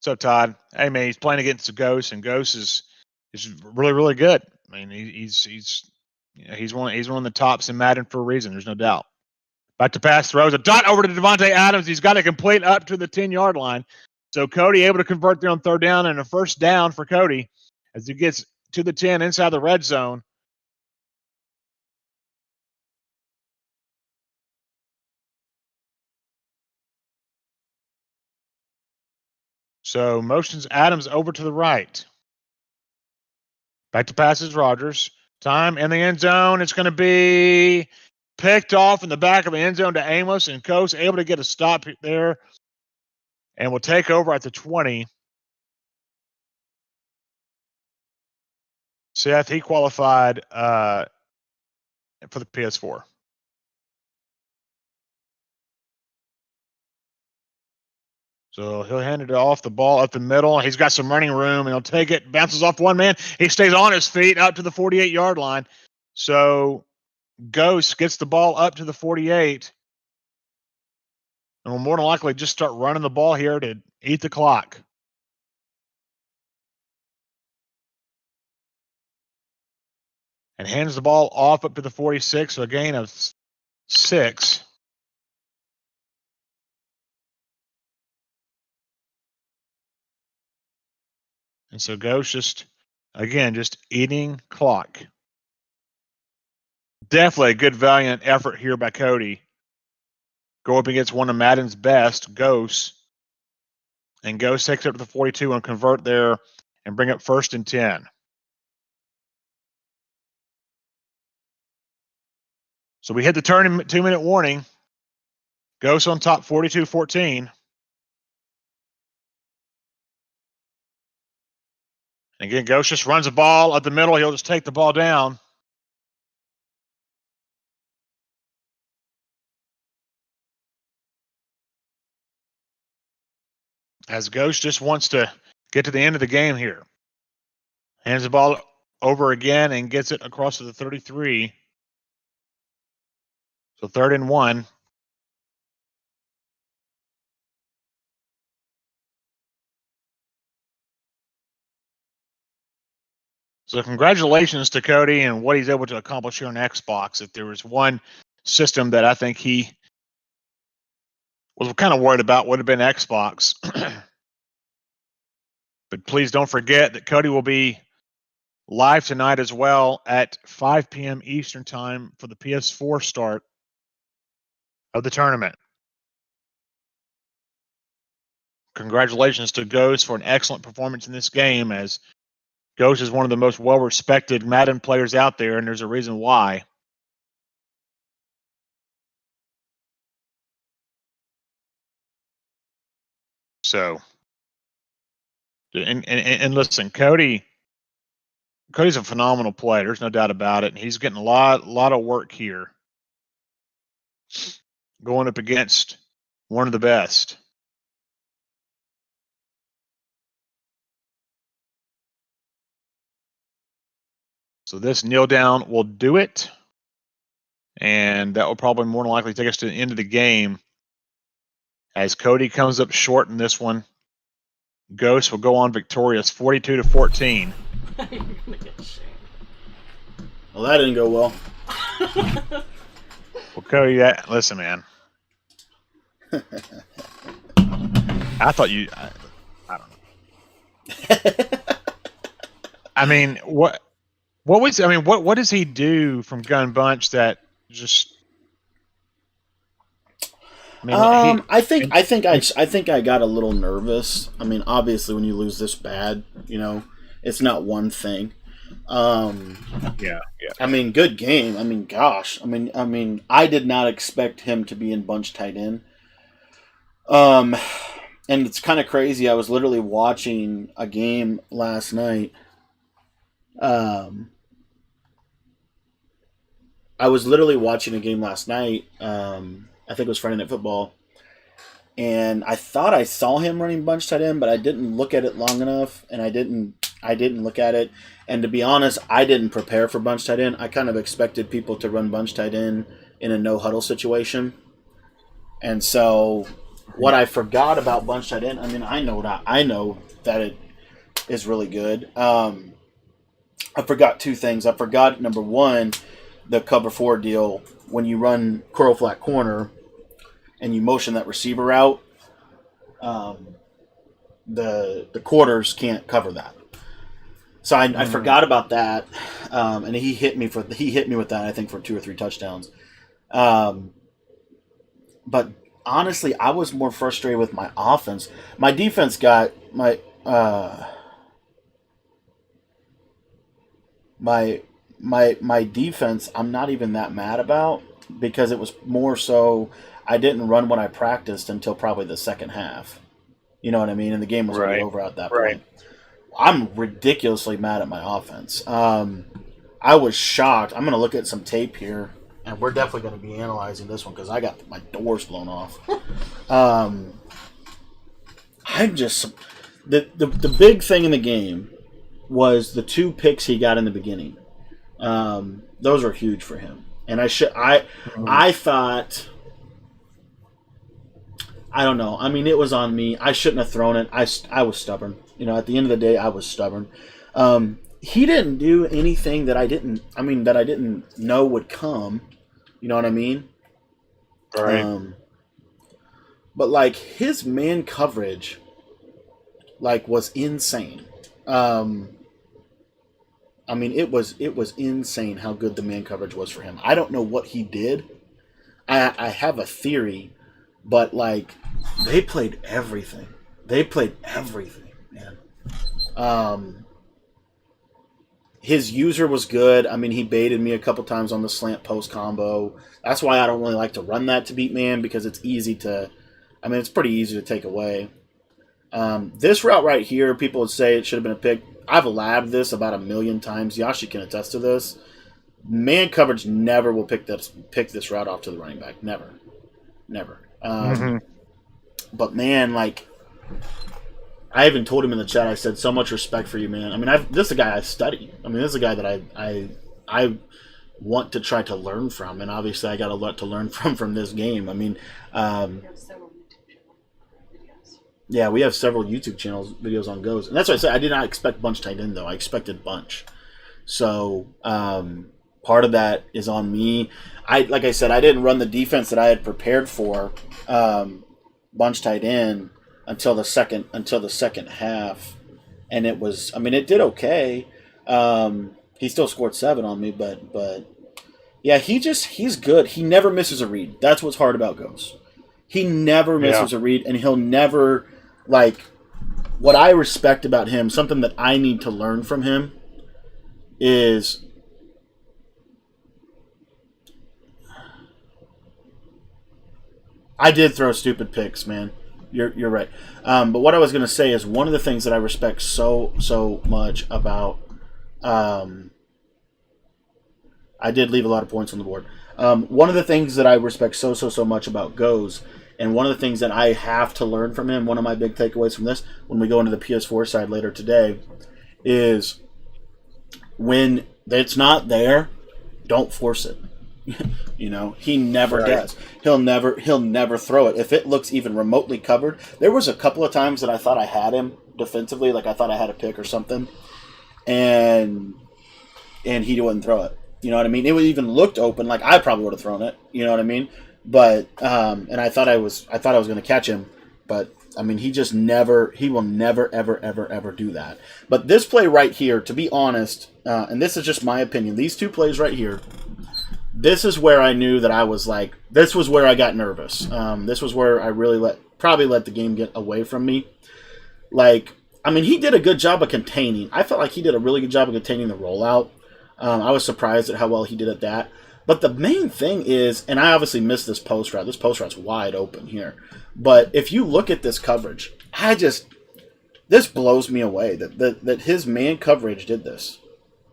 So Todd, hey man, he's playing against Ghost, and Ghost is really, really good. I mean, he's one of the tops in Madden for a reason. There's no doubt. Back to pass, throws a dot over to Davante Adams. He's got it complete up to the 10-yard line. So Cody able to convert there on 3rd down and a 1st down for Cody as he gets to the 10 inside the red zone. So motions Adams over to the right. Back to passes Rogers. Time in the end zone. It's going to be picked off in the back of the end zone to Amos, and Coase able to get a stop there and will take over at the 20. Seth, he qualified for the PS4. So he'll hand it off, the ball up the middle. He's got some running room, and he'll take it, bounces off one man. He stays on his feet out to the 48-yard line. So Ghost gets the ball up to the 48, and will more than likely just start running the ball here to eat the clock. And hands the ball off up to the 46, so a gain of 6. And so Ghost just eating clock. Definitely a good valiant effort here by Cody. Go up against one of Madden's best, Ghost. And Ghost takes it up to the 42 and convert there and bring up 1st and 10. So we hit the 2-minute warning. Ghost on top 42-14. And again, Ghost just runs the ball up the middle. He'll just take the ball down. As Ghost just wants to get to the end of the game here. Hands the ball over again and gets it across to the 33. So 3rd and 1. So congratulations to Cody and what he's able to accomplish here on Xbox. If there was one system that I think he was kind of worried about, would have been Xbox. But please don't forget that Cody will be live tonight as well at 5 p.m. Eastern time for the PS4 start of the tournament. Congratulations to Ghost for an excellent performance in this game, as Ghost is one of the most well-respected Madden players out there, and there's a reason why. So, and listen, Cody's a phenomenal player. There's no doubt about it. And he's getting a lot of work here, going up against one of the best. So this kneel down will do it. And that will probably more than likely take us to the end of the game. As Cody comes up short in this one, Ghost will go on victorious 42-14. You're gonna get shamed. Well, that didn't go well. Well, Cody, listen, man. I thought you. I don't know. I mean, what does he do from Gun Bunch that just? I think I got a little nervous. I mean, obviously, when you lose this bad, it's not one thing. Yeah. I mean, good game. I mean, gosh. I mean, I did not expect him to be in bunch tight end. And it's kind of crazy. I was literally watching a game last night. I think it was Friday Night Football. And I thought I saw him running bunch tight end, but I didn't look at it long enough, and I didn't look at it. And to be honest, I didn't prepare for bunch tight end. I kind of expected people to run bunch tight end in a no huddle situation. And so what I forgot about bunch tight end, I mean, I know that it is really good. I forgot two things. I forgot, number one, the cover 4 deal. When you run curl flat corner and you motion that receiver out, the quarters can't cover that. So I forgot about that, and he hit me with that, I think, for 2 or 3 touchdowns. But honestly, I was more frustrated with my offense. My defense got my defense. I'm not even that mad about, because it was more so I didn't run what I practiced until probably the second half. You know what I mean? And the game was already over at that point. I'm ridiculously mad at my offense. I was shocked. I'm going to look at some tape here, and we're definitely going to be analyzing this one because I got my doors blown off. I'm just the big thing in the game was the 2 picks he got in the beginning. Those were huge for him, and I thought. I don't know. I mean, it was on me. I shouldn't have thrown it. I was stubborn. You know, at the end of the day, I was stubborn. He didn't do anything that I didn't know would come. You know what I mean? Right. But like his man coverage, like was insane. I mean, it was insane how good the man coverage was for him. I don't know what he did. I have a theory. But, like, they played everything. Man. His user was good. I mean, he baited me a couple times on the slant post combo. That's why I don't really like to run that to beat man, because it's easy to... I mean, it's pretty easy to take away. This route right here, people would say it should have been a pick. I've labbed this about 1 million times. Yashi can attest to this. Man coverage never will pick this route off to the running back. Never. But man, like, I even told him in the chat, I said, so much respect for you, man. I mean, this is a guy I study. I mean, this is a guy that I want to try to learn from, and obviously I got a lot to learn from this game. I mean, yeah, we have several YouTube channels, videos on goes, and that's why I said I did not expect Bunch tight end though. I expected Bunch, so part of that is on me. Like I said, I didn't run the defense that I had prepared for Bunch tight end until the second half, and it was. I mean, it did okay. He still scored 7 on me, but yeah, he's good. He never misses a read. That's what's hard about Ghost. He never misses a read, and he'll never, like, what I respect about him, something that I need to learn from him is I did throw stupid picks, man. You're right. But what I was going to say is one of the things that I respect so much about I did leave a lot of points on the board. One of the things that I respect so much about Goes, and one of the things that I have to learn from him, one of my big takeaways from this, when we go into the PS4 side later today, is when it's not there, don't force it. You know, he never does. He'll never throw it. If it looks even remotely covered, there was a couple of times that I thought I had him defensively, like I thought I had a pick or something, and he wouldn't throw it. You know what I mean? It would even looked open, like I probably would have thrown it. You know what I mean? But and I thought I was going to catch him, but I mean he will never ever do that. But this play right here, to be honest, and this is just my opinion, these two plays right here, this is where I knew that I was like, this was where I got nervous. This was where I really probably let the game get away from me. Like, I mean, he did a good job of containing. I felt like he did a really good job of containing the rollout. I was surprised at how well he did at that. But the main thing is, and I obviously missed this post route. This post route's wide open here. But if you look at this coverage, this blows me away that his man coverage did this.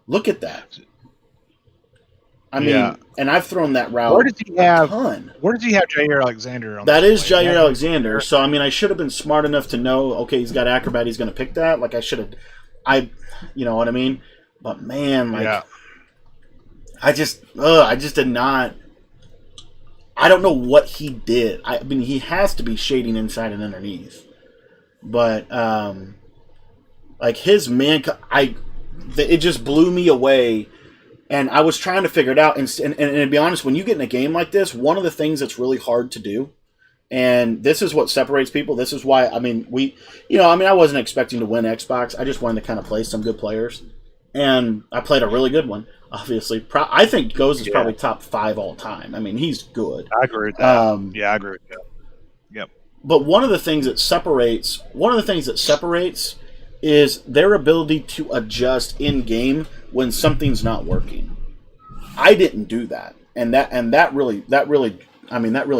Look at that. I mean, and I've thrown that route. Where does he have? Ton. Where does he have Jair Alexander on? That is Jair Alexander. So I mean, I should have been smart enough to know. Okay, he's got acrobat. He's going to pick that. Like I should have. You know what I mean? But man, like, I just did not. I don't know what he did. I mean, he has to be shading inside and underneath. But like his man, it just blew me away. And I was trying to figure it out. And to be honest, when you get in a game like this, one of the things that's really hard to do, and this is what separates people. This is why, I mean, I wasn't expecting to win Xbox. I just wanted to kind of play some good players. And I played a really good one, obviously. I think Goes is probably top 5 all time. I mean, he's good. I agree with that. I agree with that. Yep. But one of the things that separates is their ability to adjust in game when something's not working. I didn't do that, and that really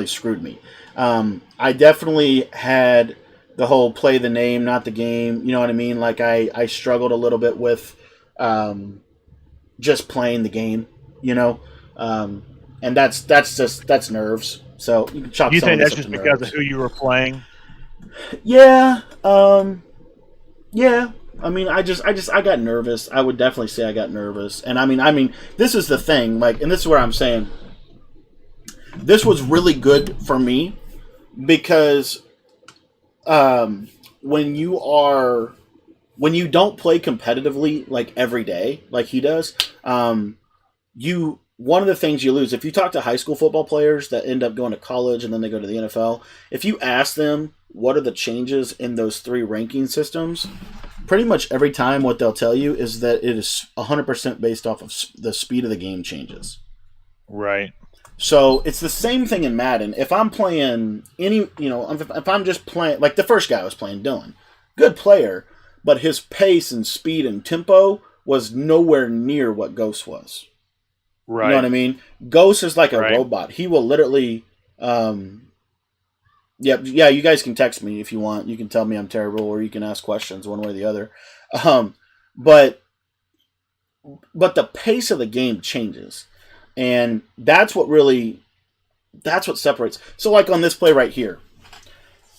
screwed me. I definitely had the whole play the name, not the game. You know what I mean? Like I struggled a little bit with just playing the game, and that's nerves. So you can chalk. Do you think that's just because nerves. Of who you were playing? Yeah. Yeah. I mean, I got nervous. I would definitely say I got nervous. And I mean, this is the thing, like, and this is where I'm saying this was really good for me because when you don't play competitively like every day, like he does, one of the things you lose, if you talk to high school football players that end up going to college and then they go to the NFL, if you ask them what are the changes in those 3 ranking systems, pretty much every time what they'll tell you is that it is 100% based off of the speed of the game changes. Right. So it's the same thing in Madden. If I'm playing if I'm just playing, like the first guy I was playing, Dylan, good player, but his pace and speed and tempo was nowhere near what Ghost was. Right. You know what I mean? Ghost is like a robot. He will literally, yeah, you guys can text me if you want. You can tell me I'm terrible, or you can ask questions one way or the other. But the pace of the game changes. And that's what separates. So like on this play right here,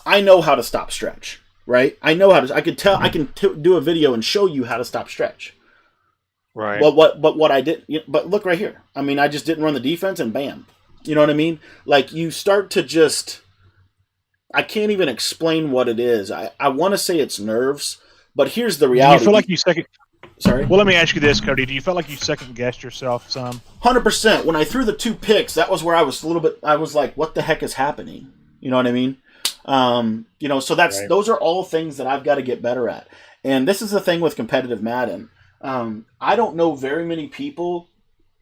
I know how to stop stretch, right? I can do a video and show you how to stop stretch. Right. But what I did, but look right here. I mean, I just didn't run the defense and bam. You know what I mean? Like you start to just, I can't even explain what it is. I want to say it's nerves, but here's the reality. Do you feel like you second? Sorry. Well, let me ask you this, Cody. Do you feel like you second guessed yourself some? 100%. When I threw the 2 picks, that was where I was I was like, what the heck is happening? You know what I mean? So those are all things that I've got to get better at. And this is the thing with competitive Madden. I don't know very many people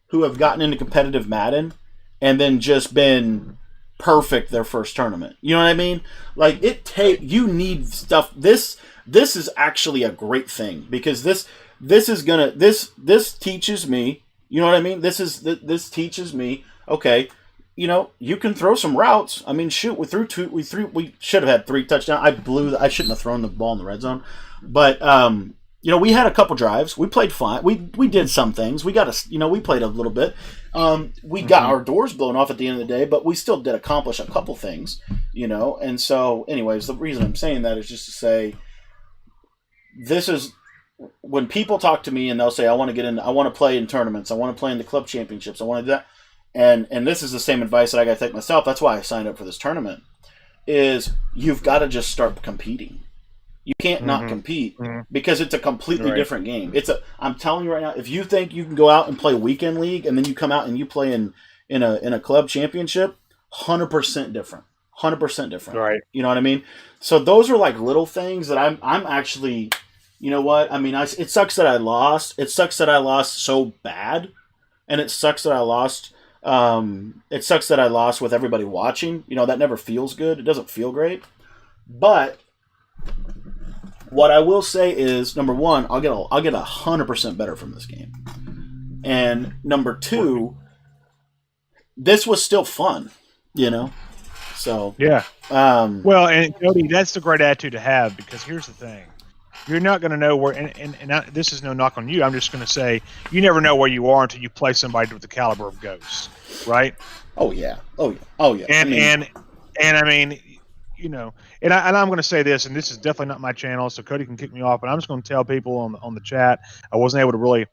who have gotten into competitive Madden and then just been perfect their first tournament. You know what I mean? Like you need stuff. This is actually a great thing because this teaches me, you know what I mean? This teaches me, okay, you can throw some routes. I mean, shoot, we should have had 3 touchdowns. I shouldn't have thrown the ball in the red zone, but, we had a couple drives. We played fine. We did some things. We played a little bit. We got our doors blown off at the end of the day, but we still did accomplish a couple things, and so anyways, the reason I'm saying that is just to say, this is, when people talk to me and they'll say, I want to play in tournaments. I want to play in the club championships. I want to do that. And this is the same advice that I got to take myself. That's why I signed up for this tournament, is you've got to just start competing. You can't not compete because it's a completely different game. I'm telling you right now, if you think you can go out and play weekend league and then you come out and you play in a club championship, 100% different. 100% different. Right. You know what I mean? So those are like little things that I'm actually, you know what? I mean, it sucks that I lost. It sucks that I lost so bad, and it sucks that I lost. It sucks that I lost with everybody watching. That never feels good. It doesn't feel great. But what I will say is, number one, I'll get 100% better from this game, and number 2, this was still fun. So yeah. Well, and Cody, that's the great attitude to have, because here's the thing. You're not going to know where, and this is no knock on you. I'm just going to say you never know where you are until you play somebody with the caliber of Ghost, right? Oh yeah. And I mean, and I'm going to say this, and this is definitely not my channel, so Cody can kick me off. But I'm just going to tell people on the chat. I wasn't able to really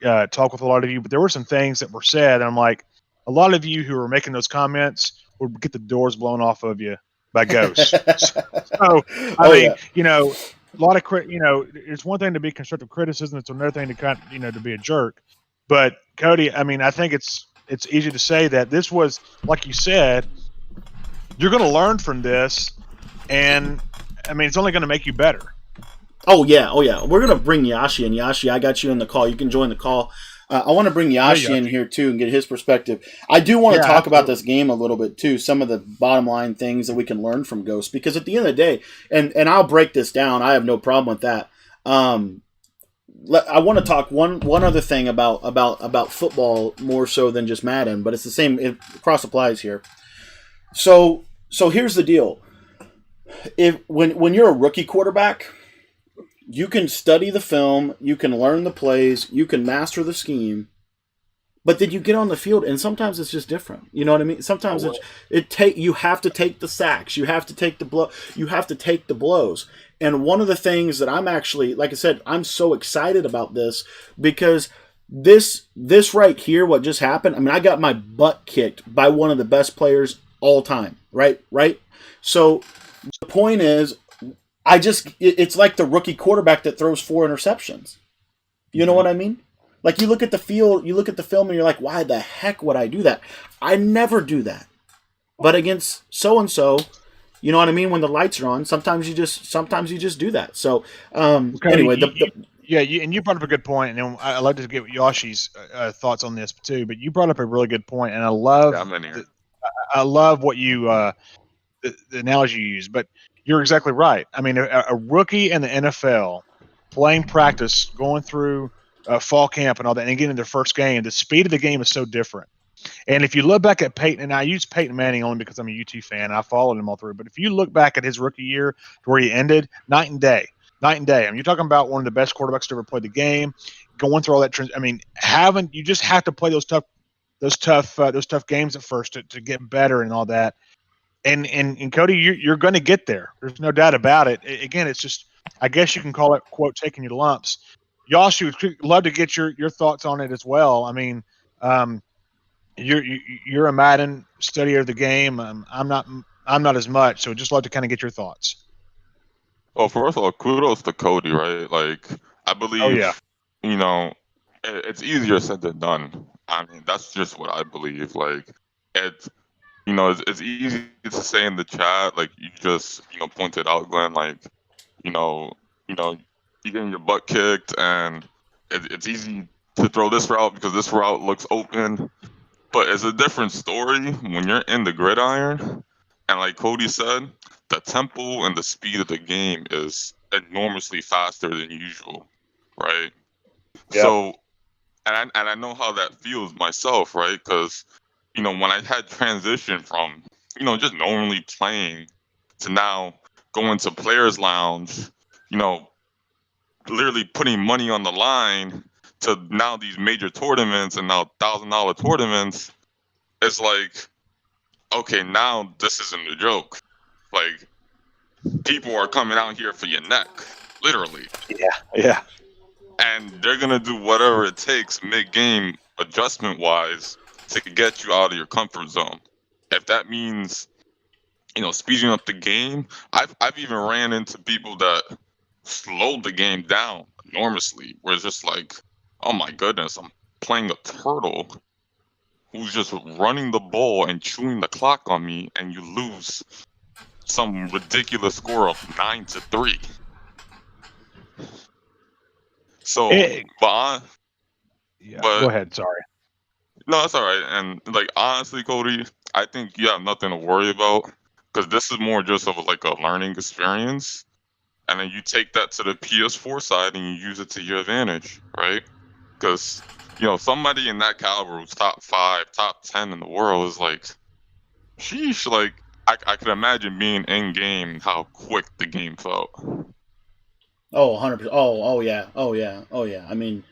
talk with a lot of you, but there were some things that were said, and I'm like, a lot of you who are making those comments would get the doors blown off of you by Ghost. So I mean, a lot of it's one thing to be constructive criticism. It's another thing to to be a jerk. But Cody, I mean, I think it's easy to say that this was, like you said, you're going to learn from this, and I mean, it's only going to make you better. Oh yeah. We're going to bring Yashi in. Yashi, I got you in the call. You can join the call. I want to bring Yashi in here too and get his perspective. I do want to talk about this game a little bit too, some of the bottom line things that we can learn from Ghost, because at the end of the day, and I'll break this down, I have no problem with that. I want to talk one other thing about football more so than just Madden, but it's the same, it cross applies here. So here's the deal. when you're a rookie quarterback, you can study the film, you can learn the plays, you can master the scheme, but then you get on the field and sometimes it's just different. You know what I mean? Sometimes you have to take the sacks, you have to take the blows. And one of the things that I'm actually, like I said, I'm so excited about this because this right here, what just happened, I mean, I got my butt kicked by one of the best players all time, right? So the point is, it's like the rookie quarterback that throws 4 interceptions. You know what I mean? Like you look at the film and you're like, why the heck would I do that? I never do that. But against so-and-so, you know what I mean? When the lights are on, sometimes you just do that. So anyway, and you brought up a good point, and I'd love to get Yoshi's thoughts on this too. But you brought up a really good point, and I love I love what you the analogy you use. But you're exactly right. I mean, a rookie in the NFL playing practice, going through fall camp and all that, and getting their first game, the speed of the game is so different. And if you look back at Peyton, and I use Peyton Manning only because I'm a UT fan, I followed him all through. But if you look back at his rookie year to where he ended, night and day. I mean, you're talking about one of the best quarterbacks to ever play the game, going through all that. I mean, you just have to play those tough games at first to get better and all that. And Cody, you're going to get there. There's no doubt about it. Again, it's just, I guess you can call it, quote, taking your lumps. Yosh, would love to get your thoughts on it as well. I mean, you're a Madden studier of the game. I'm not as much, so just love to kind of get your thoughts. Well, first of all, kudos to Cody, right? Like, I believe, it's easier said than done. I mean, that's just what I believe. Like, it's easy to say in the chat, like you just, pointed out, Glenn, like, you getting your butt kicked, and it's easy to throw this route because this route looks open. But it's a different story when you're in the gridiron, and like Cody said, the tempo and the speed of the game is enormously faster than usual, right? Yep. So, and I know how that feels myself, right? Because, when I had transition from, just normally playing to now going to Players Lounge, literally putting money on the line to now these major tournaments and now $1,000 tournaments, it's like, okay, now this isn't a joke. Like, people are coming out here for your neck, literally. Yeah. And they're going to do whatever it takes mid-game, adjustment-wise, to get you out of your comfort zone. If that means, speeding up the game, I've even ran into people that slowed the game down enormously, where it's just like, oh my goodness, I'm playing a turtle who's just running the ball and chewing the clock on me, and you lose some ridiculous score of 9-3. So, go ahead. Sorry. No, that's all right. And like, honestly, Cody, I think you have nothing to worry about because this is more just of like a learning experience, and then you take that to the PS4 side and you use it to your advantage, right? Because somebody in that caliber who's top 5, top 10 in the world is like, sheesh, like. I could imagine being in game, how quick the game felt. Oh, 100%. Oh yeah. I mean,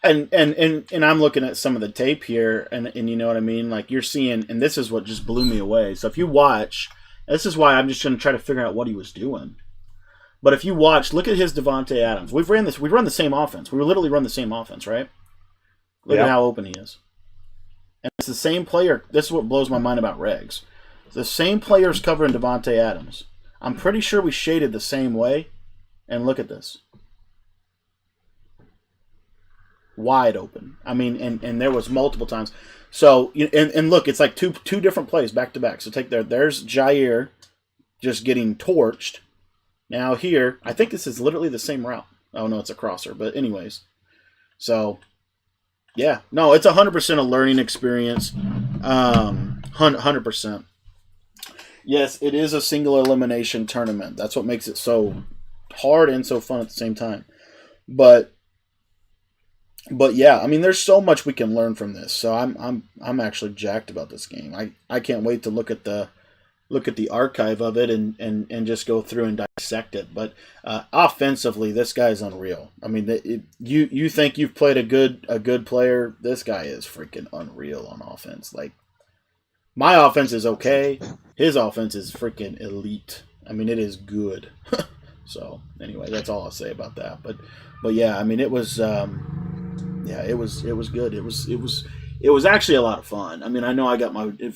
and I'm looking at some of the tape here, and you know what I mean. Like you're seeing, and this is what just blew me away. So if you watch, this is why I'm just going to try to figure out what he was doing. But if you watch, look at his Devontae Adams. We run the same offense. We literally run the same offense, right? Look at how open he is. And it's the same player. This is what blows my mind about regs. The same players covering Devontae Adams. I'm pretty sure we shaded the same way. And look at this. Wide open. I mean, and there was multiple times. So, and look, it's like two different plays back to back. So there's Jair just getting torched. Now here, I think this is literally the same route. Oh no, it's a crosser. But anyways. So, yeah. No, it's 100% a learning experience. 100%. Yes, it is a single elimination tournament. That's what makes it so hard and so fun at the same time. But yeah, I mean, there's so much we can learn from this. So I'm actually jacked about this game. I can't wait to look at the look at the archive of it and just go through and dissect it. But offensively, this guy's unreal. I mean, you think you've played a good player? This guy is freaking unreal on offense. Like, my offense is okay. His offense is freaking elite. I mean, it is good. So anyway, that's all I'll say about that. But yeah, I mean, it was it was good. It was actually a lot of fun. I mean, I know I got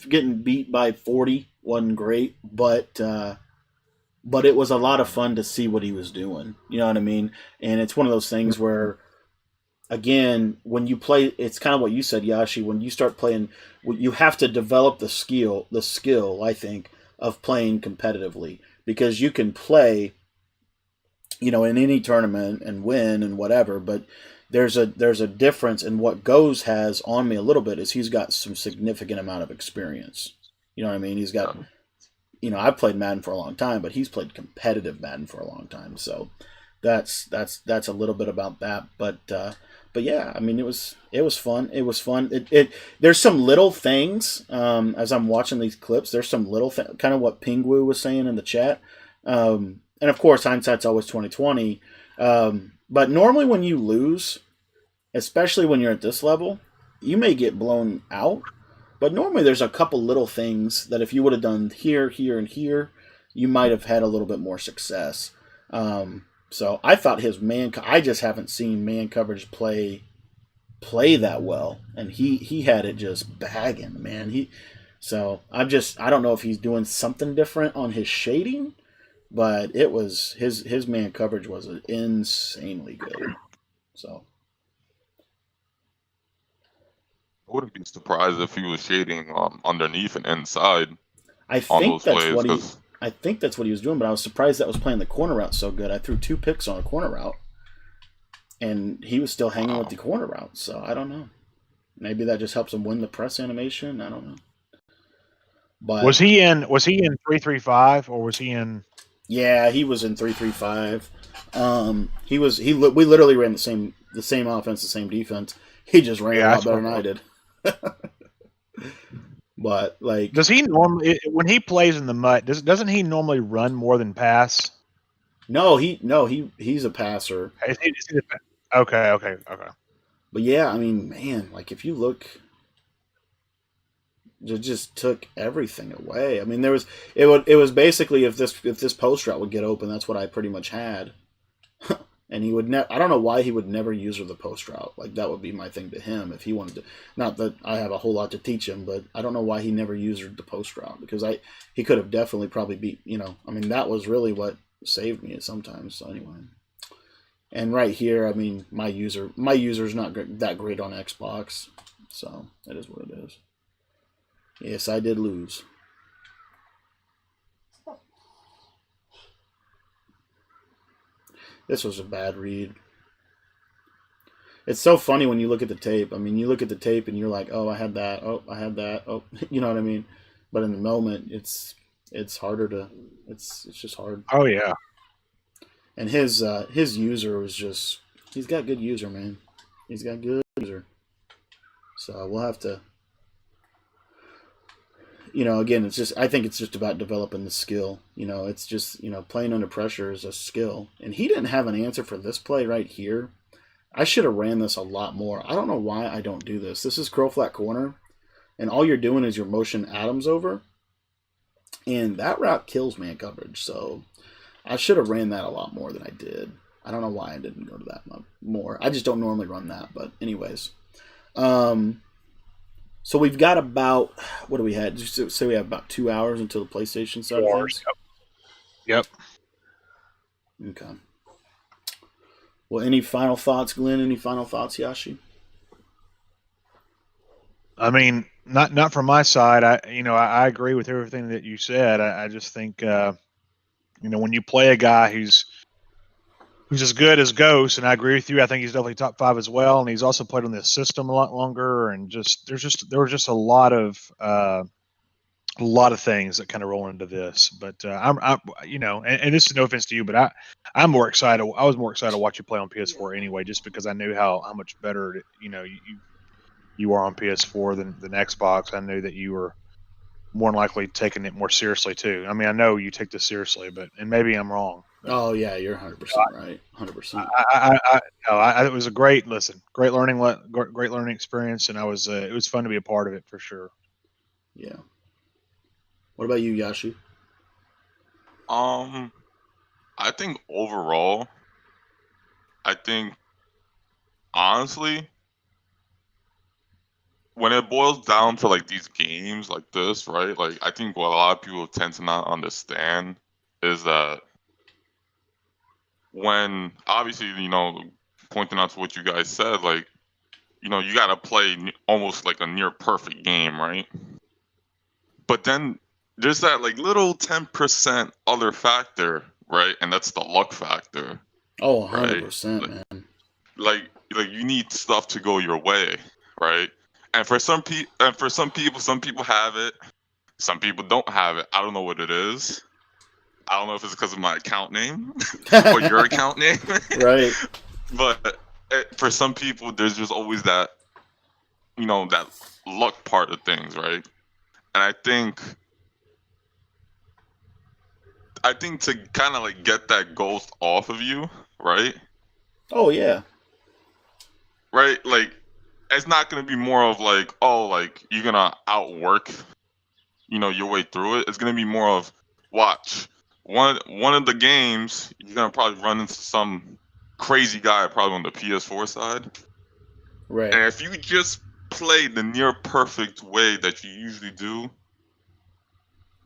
getting beat by 40 wasn't great, but it was a lot of fun to see what he was doing. You know what I mean? And it's one of those things where, again, when you play, it's kind of what you said, Yashi. When you start playing, you have to develop the skill, I think, of playing competitively, because you can play, in any tournament and win and whatever, but there's a difference. And what Goes has on me a little bit is he's got some significant amount of experience. You know what I mean? He's got, I've played Madden for a long time, but he's played competitive Madden for a long time. So that's a little bit about that. But yeah, I mean, it was fun. It was fun. There's some little things, as I'm watching these clips, there's some little kind of what Pingu was saying in the chat. And of course, hindsight's always 20/20. But normally when you lose, especially when you're at this level, you may get blown out. But normally there's a couple little things that if you would have done here, here, and here, you might have had a little bit more success. So I thought his I just haven't seen man coverage play that well. And he had it just bagging, man. So I don't know if he's doing something different on his shading, but it was his man coverage was insanely good. So I wouldn't be surprised if he was shading underneath and inside. I think that's what he was doing, but I was surprised that was playing the corner route so good. I threw 2 picks on a corner route, and he was still hanging with the corner route. So I don't know. Maybe that just helps him win the press animation. I don't know. But was he in 3-3-5 or was he in? Yeah, he was in 3-3-5. We literally ran the same offense, the same defense. He just ran a lot better than I did. But like, does he normally, when he plays in the mud, doesn't he normally run more than pass? No, he's a passer. Okay. But yeah, I mean, man, like if you look, it just took everything away. I mean, it was basically if this post route would get open, that's what I pretty much had. And he would I don't know why he would never use the post route. Like that would be my thing to him if he wanted to. Not that I have a whole lot to teach him, but I don't know why he never used the post route, because he could have definitely probably beat. I mean, that was really what saved me sometimes. So anyway, and right here, I mean, my user's not that great on Xbox, so that is what it is. Yes, I did lose. This was a bad read. It's so funny when you look at the tape. I mean, you look at the tape and you're like, oh, I had that. Oh, I had that. Oh, you know what I mean? But in the moment, it's harder to. It's just hard. Oh yeah. And his user was just. He's got good user, man. He's got good user. So we'll have to. Again, I think it's just about developing the skill. It's just, playing under pressure is a skill. And he didn't have an answer for this play right here. I should have ran this a lot more. I don't know why I don't do this. This is curl flat corner, and all you're doing is you're motion Adams over. And that route kills man coverage. So I should have ran that a lot more than I did. I don't know why I didn't go to that more. I just don't normally run that. But anyways. So we've got about, what do we have? Just say we have about 2 hours until the PlayStation side of things? Yep. Okay. Well, any final thoughts, Glenn? Any final thoughts, Yashi? I mean, not from my side. I agree with everything that you said. I just think, when you play a guy who's as good as Ghost, and I agree with you. I think he's definitely top 5 as well, and he's also played on this system a lot longer. And there was just a lot of things that kind of roll into this. But and this is no offense to you, but I'm more excited. I was more excited to watch you play on PS4 anyway, just because I knew how much better you are on PS4 than Xbox. I knew that you were more than likely taking it more seriously too. I mean, I know you take this seriously, and maybe I'm wrong. Oh yeah, you're 100% right. 100%. It was a great learning experience, and it was fun to be a part of it for sure. Yeah. What about you, Yashi? I think overall, honestly, when it boils down to like these games like this, right? Like I think what a lot of people tend to not understand is that when obviously, pointing out to what you guys said, like, you gotta play almost like a near perfect game, right? But then there's that like little 10% other factor, right? And that's the luck factor. Oh, 100%, right? Man. Like you need stuff to go your way, right? And for some people, some people have it. Some people don't have it. I don't know what it is. I don't know if it's because of my account name or your account name. Right. But for some people, there's just always that, that luck part of things, right? And I think to kind of like get that ghost off of you, right? Oh, yeah. Right? Like, it's not going to be more of like, oh, like, you're going to outwork, your way through it. It's going to be more of, watch. One of the games, you're going to probably run into some crazy guy probably on the PS4 side. Right. And if you just play the near perfect way that you usually do,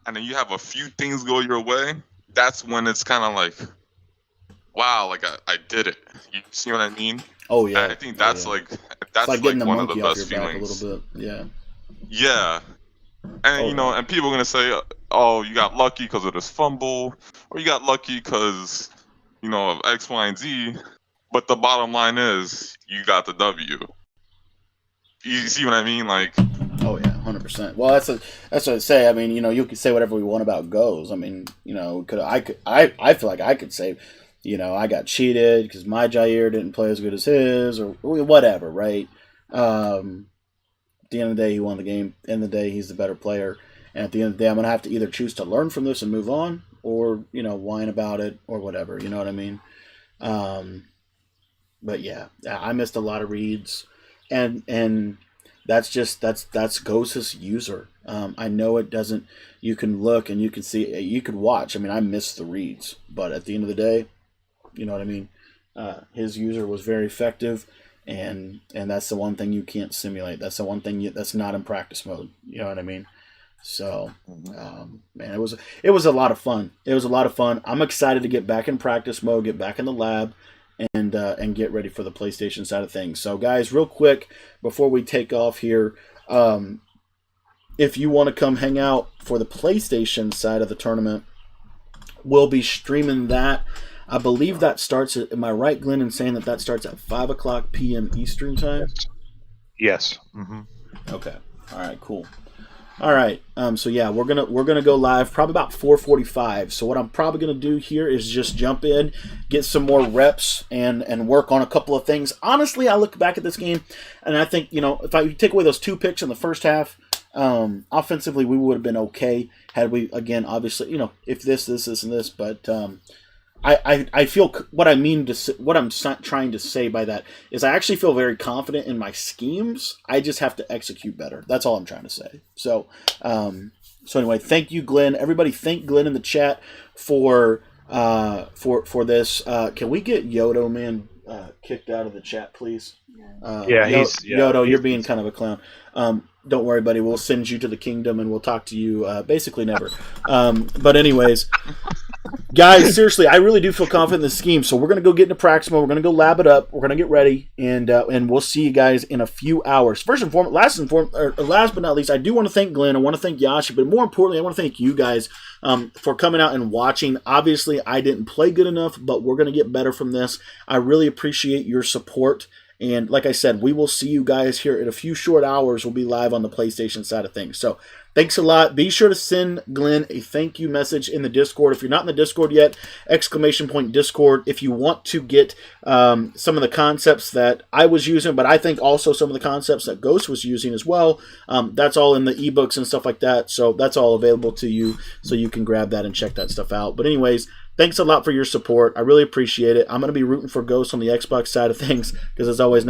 and then you have a few things go your way, that's when it's kind of like, wow, like I did it. You see what I mean? Oh yeah. And I think that's that's like getting one of the best feelings. Back a little bit. Yeah. Yeah. And and people are gonna say, oh, you got lucky because of this fumble, or you got lucky because of X, Y, and Z. But the bottom line is, you got the W. You see what I mean? Like. Oh yeah, 100%. Well, that's what I say. I mean, you can say whatever we want about goals. I mean, I feel like I could say, I got cheated because my Jair didn't play as good as his, or whatever, right? At the end of the day, he won the game. At the end of the day, he's the better player. And at the end of the day, I'm gonna have to either choose to learn from this and move on, or whine about it or whatever. You know what I mean? But yeah, I missed a lot of reads, and. That's Ghost's user. I know it doesn't. You can look and you can see. You could watch. I mean, I missed the reads, but at the end of the day, you know what I mean. His user was very effective, and that's the one thing you can't simulate. That's the one thing that's not in practice mode. You know what I mean. So, man, it was a lot of fun. It was a lot of fun. I'm excited to get back in practice mode, get back in the lab. And get ready for the PlayStation side of things. So, guys, real quick before we take off here, if you want to come hang out for the PlayStation side of the tournament, we'll be streaming that. I believe that starts at. Am I right, Glenn, in saying that starts at 5:00 p.m. Eastern time? Yes. Mm-hmm. Okay. All right. Cool. All right. So yeah, we're gonna go live probably about 4:45. So what I'm probably gonna do here is just jump in, get some more reps, and work on a couple of things. Honestly, I look back at this game, and I think if I take away those 2 picks in the first half, offensively we would have been okay had we obviously if this and this, but I feel what I'm trying to say by that is I actually feel very confident in my schemes. I just have to execute better. That's all I'm trying to say. So anyway, thank you, Glenn. Everybody, thank Glenn in the chat for this. Can we get Yodo man kicked out of the chat, please? Yodo, you're being kind of a clown. Don't worry, buddy. We'll send you to the kingdom, and we'll talk to you basically never. But anyways, guys, seriously, I really do feel confident in the scheme. So we're going to go get into practice mode. We're going to go lab it up. We're going to get ready, and we'll see you guys in a few hours. Last but not least, I do want to thank Glenn. I want to thank Yashi, but more importantly, I want to thank you guys for coming out and watching. Obviously, I didn't play good enough, but we're going to get better from this. I really appreciate your support. And like I said, we will see you guys here in a few short hours. We'll be live on the PlayStation side of things. So Thanks a lot. Be sure to send Glenn a thank you message in the Discord. If you're not in the Discord yet, !Discord. If you want to get some of the concepts that I was using, but I think also some of the concepts that Ghost was using as well, that's all in the ebooks and stuff like that. So that's all available to you, so you can grab that and check that stuff out. But anyways, thanks a lot for your support. I really appreciate it. I'm going to be rooting for Ghost on the Xbox side of things because it's always